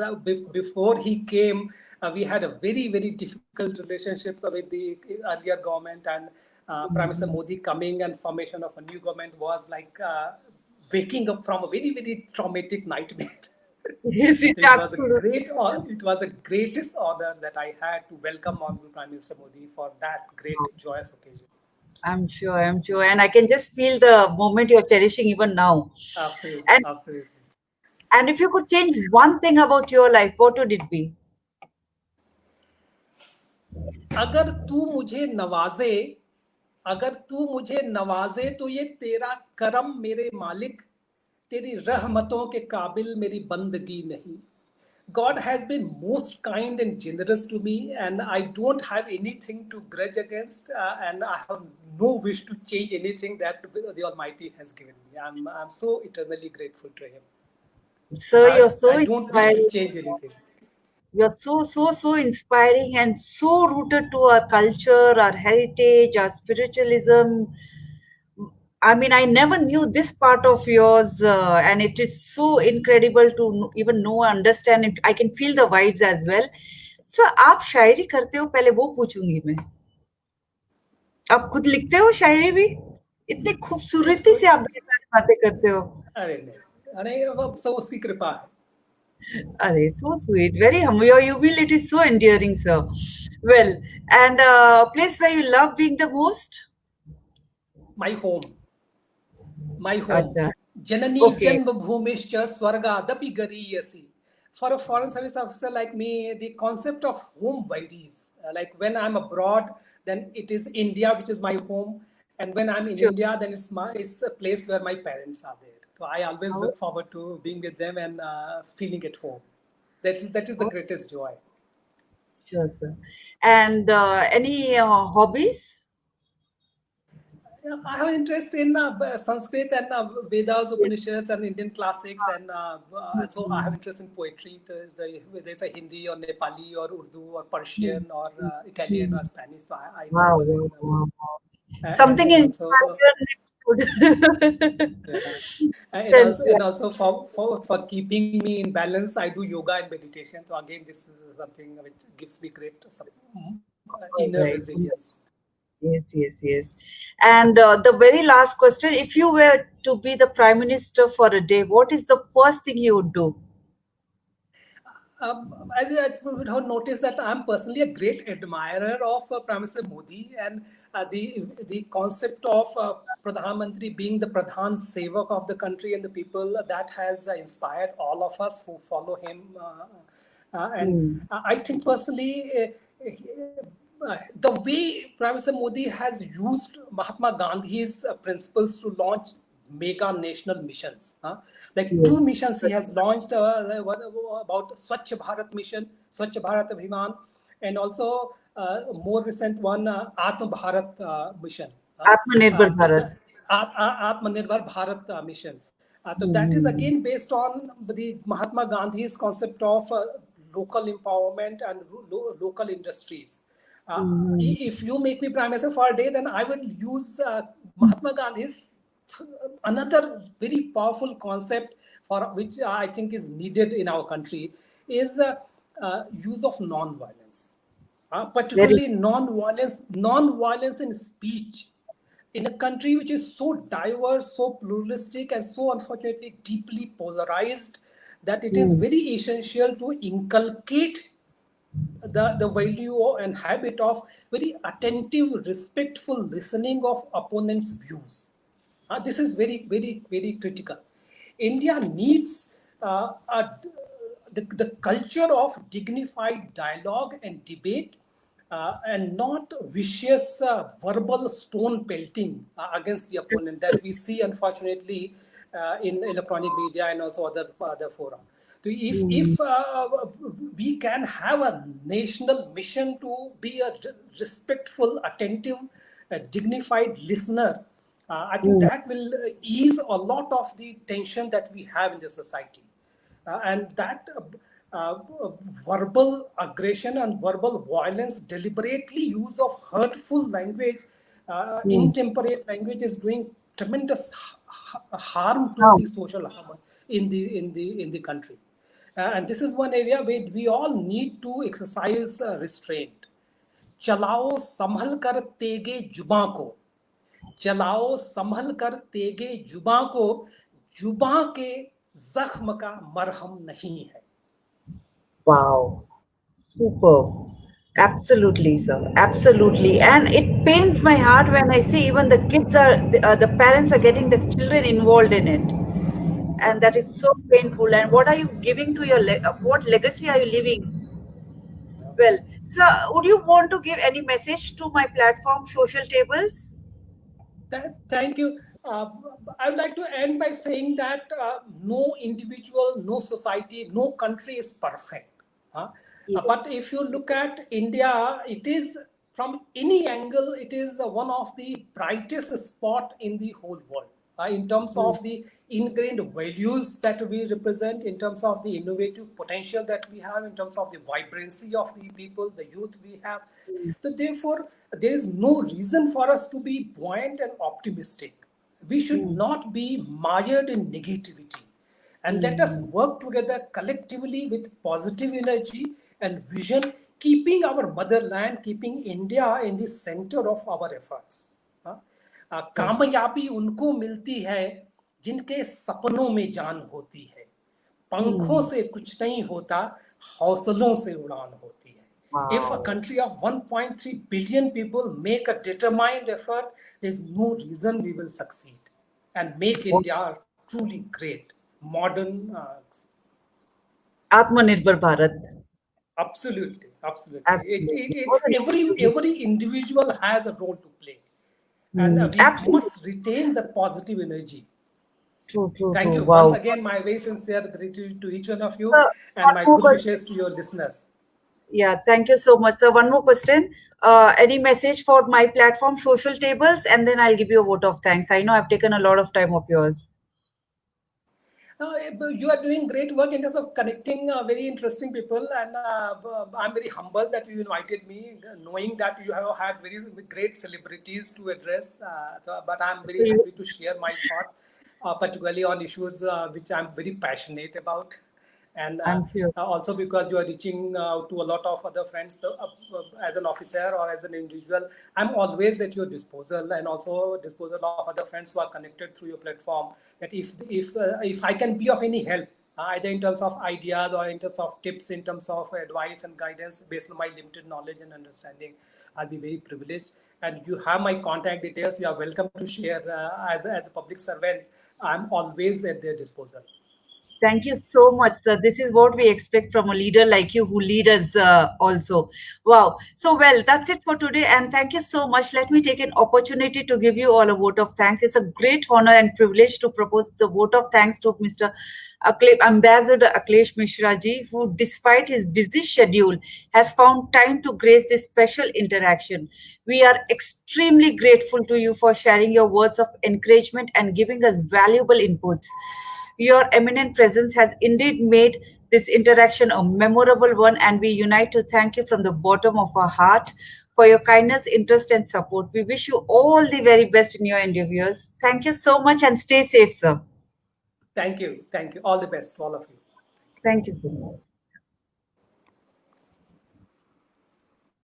S2: before he came. We had a very, very difficult relationship with the earlier government, and Prime Minister Modi coming and formation of a new government was like waking up from a very, very traumatic nightmare.
S1: Yes, it's
S2: It was a
S1: absolutely.
S2: it was a greatest honor that I had to welcome Honorable Prime Minister Modi for that great joyous occasion.
S1: I'm sure, I'm sure. And I can just feel the moment you're cherishing even now.
S2: Absolutely,
S1: And
S2: absolutely.
S1: and if you could change one thing about your life, what would it be?
S2: अगर तू मुझे नवाजे अगर तू मुझे नवाजे तो ये तेरा करम मेरे मालिक, तेरी रहमतों के काबिल मेरी बंदगी नहीं. God has been most kind and generous to me, and I don't have anything to grudge against, and I have no wish to change anything that the Almighty has given me. I'm so eternally grateful to Him.
S1: Sir, you're
S2: I
S1: so
S2: don't wish to
S1: inspiring.
S2: change anything.
S1: You're so, so, so inspiring and so rooted to our culture, our heritage, our spiritualism. I mean, I never knew this part of yours, and it is so incredible to even know, understand it. I can feel the vibes as well. So, आप शायरी करते हो? पहले वो पूछूंगी मैं. आप खुद लिखते हो शायरी भी? इतनी खूबसूरती से
S2: कुछ
S1: आप ये सारी बातें करते हो.
S2: अरे नहीं, अरे अब सब उसकी कृपा है.
S1: अरे, so sweet, very humble. Your humility is so endearing, sir. Well, and place where you love being the most?
S2: My home. My home.
S1: अच्छा,
S2: Janani
S1: okay.
S2: Janmabhumischa Swargadapi Gariyasi. For a foreign service officer like me, the concept of home varies. Like when I'm abroad, then it is India, which is my home. And when I'm in
S1: Sure.
S2: India, then it's a place where my parents are there. So I always
S1: Oh,
S2: look forward to being with them and feeling at home. That is the greatest joy.
S1: Sure, sir. And any hobbies?
S2: Yeah, I have interest in Sanskrit and Vedas,
S1: Yes.
S2: Upanishads, and Indian classics, and so I have
S1: Mhm.
S2: interest in poetry. There's a Hindi or Nepali or Urdu or
S1: Mhm.
S2: Persian or Italian or
S1: Mhm.
S2: Spanish. So I
S1: Wow,
S2: dabble
S1: wow,
S2: in
S1: wow, wow.
S2: and
S1: Something
S2: and also
S1: inspired.
S2: yeah.
S1: Sense, yeah.
S2: And also for keeping me in balance, I do yoga and meditation. So again, this is something which gives me great inner
S1: All right.
S2: resilience.
S1: Yes, yes, yes. And the very last question, if you were to be the prime minister for a day, what is the first thing you would do?
S2: As I would have noticed that I'm personally a great admirer of Prime Minister Modi and the concept of Pradhan Mantri being the Pradhan Sevak of the country and the people that has inspired all of us who follow him. And
S1: Hmm.
S2: I think personally, the way Prime Minister Modi has used Mahatma Gandhi's principles to launch mega national missions. Like two
S1: Yes.
S2: missions he has launched about Swachh Bharat mission, Swachh Bharat Abhiman, and also more recent one, Atma Bharat mission.
S1: Atmanirbhar Bharat.
S2: Atmanirbhar Bharat mission. So that is
S1: Hmm.
S2: again based on the Mahatma Gandhi's concept of local empowerment and local industries.
S1: Hmm.
S2: If you make me prime minister for a day, then I will use Mahatma Gandhi's another very powerful concept for which I think is needed in our country is use of non-violence,
S1: Very.
S2: particularly non-violence in speech in a country which is so diverse, so pluralistic, and so unfortunately deeply polarized that it is
S1: Hmm.
S2: very essential to inculcate the value and habit of very attentive, respectful listening of opponents' views. This is very, very, very critical. India needs the culture of dignified dialogue and debate and not vicious verbal stone pelting against the opponent that we see, unfortunately, in electronic media and also other fora. So
S1: Hmm.
S2: if we can have a national mission to be a respectful, attentive, dignified listener, I think
S1: Hmm.
S2: that will ease a lot of the tension that we have in the society. And that verbal aggression and verbal violence, deliberately use of hurtful language,
S1: Hmm.
S2: intemperate language is doing tremendous harm to
S1: Now,
S2: the social harm in the country. And this is one area where we all need to exercise restraint. चलाओ संभल कर तेगे जुबा को, चलाओ संभल कर तेगे जुबा को, जुबा के जख्म का मरहम नहीं है.
S1: wow. Superb. Absolutely, sir. Absolutely. And it pains my heart when I see even the kids are, the parents are getting the children involved in it. And that is so painful. And what are you giving to your, what legacy are you leaving? Well, sir, would you want to give any message to my platform, Social Tables?
S2: Thank you. I would like to end by saying that no individual, no society, no country is perfect. huh?
S1: Yes.
S2: But if you look at India, it is from any angle, it is one of the brightest spot in the whole world. In terms
S1: Mm.
S2: of the ingrained values that we represent, in terms of the innovative potential that we have, in terms of the vibrancy of the people, the youth we have. So therefore, there is no reason for us to be buoyant and optimistic. We should
S1: Mm.
S2: not be mired in negativity. And let us
S1: Mm.
S2: work together collectively with positive energy and vision, keeping our motherland, keeping India in the center of our efforts.
S1: Yes.
S2: कामयाबी उनको मिलती है जिनके सपनों में जान होती है. पंखों
S1: Mm.
S2: से कुछ नहीं होता, हौसलों से उड़ान होती है. If a
S1: Wow.
S2: country of 1.3 billion people make a determined effort, there's no reason we will succeed and make
S1: What?
S2: India truly great, modern.
S1: Atmanirbhar Bharat.
S2: Absolutely, absolutely.
S1: Absolutely. What a
S2: Every individual has a role to play, and
S1: Mm.
S2: we
S1: Absolutely.
S2: must retain the positive energy.
S1: True, true,
S2: Thank
S1: true.
S2: you. Once
S1: Wow.
S2: again, my very sincere gratitude to each one of you
S1: Sir,
S2: and
S1: one
S2: my
S1: more
S2: good
S1: question.
S2: wishes to your listeners.
S1: Yeah, thank you so much, sir. One more question. Any message for my platform, Social Tables, and then I'll give you a vote of thanks. I know I've taken a lot of time of yours.
S2: You are doing great work in terms of connecting very interesting people, and I'm very humbled that you invited me, knowing that you have had very great celebrities to address. But I'm very happy to share my thought, particularly on issues which I'm very passionate about, and
S1: I'm sure.
S2: also because you are reaching to a lot of other friends. As an officer or as an individual, I'm always at your disposal, and also disposal of other friends who are connected through your platform. That if I can be of any help, either in terms of ideas or in terms of tips, in terms of advice and guidance based on my limited knowledge and understanding, I'll be very privileged. And you have my contact details. You are welcome to share. As a public servant, I'm always at their disposal.
S1: Thank you so much, sir. This is what we expect from a leader like you who lead us also. Wow. So, well, that's it for today. And thank you so much. Let me take an opportunity to give you all a vote of thanks. It's a great honor and privilege to propose the vote of thanks to Mr. Ambassador Akhilesh Mishra ji, who, despite his busy schedule, has found time to grace this special interaction. We are extremely grateful to you for sharing your words of encouragement and giving us valuable inputs. Your eminent presence has indeed made this interaction a memorable one, and we unite to thank you from the bottom of our heart for your kindness, interest, and support. We wish you all the very best in your endeavors. Thank you so much and stay safe, sir.
S2: Thank you. Thank you. All the best to all of you.
S1: Thank you so much.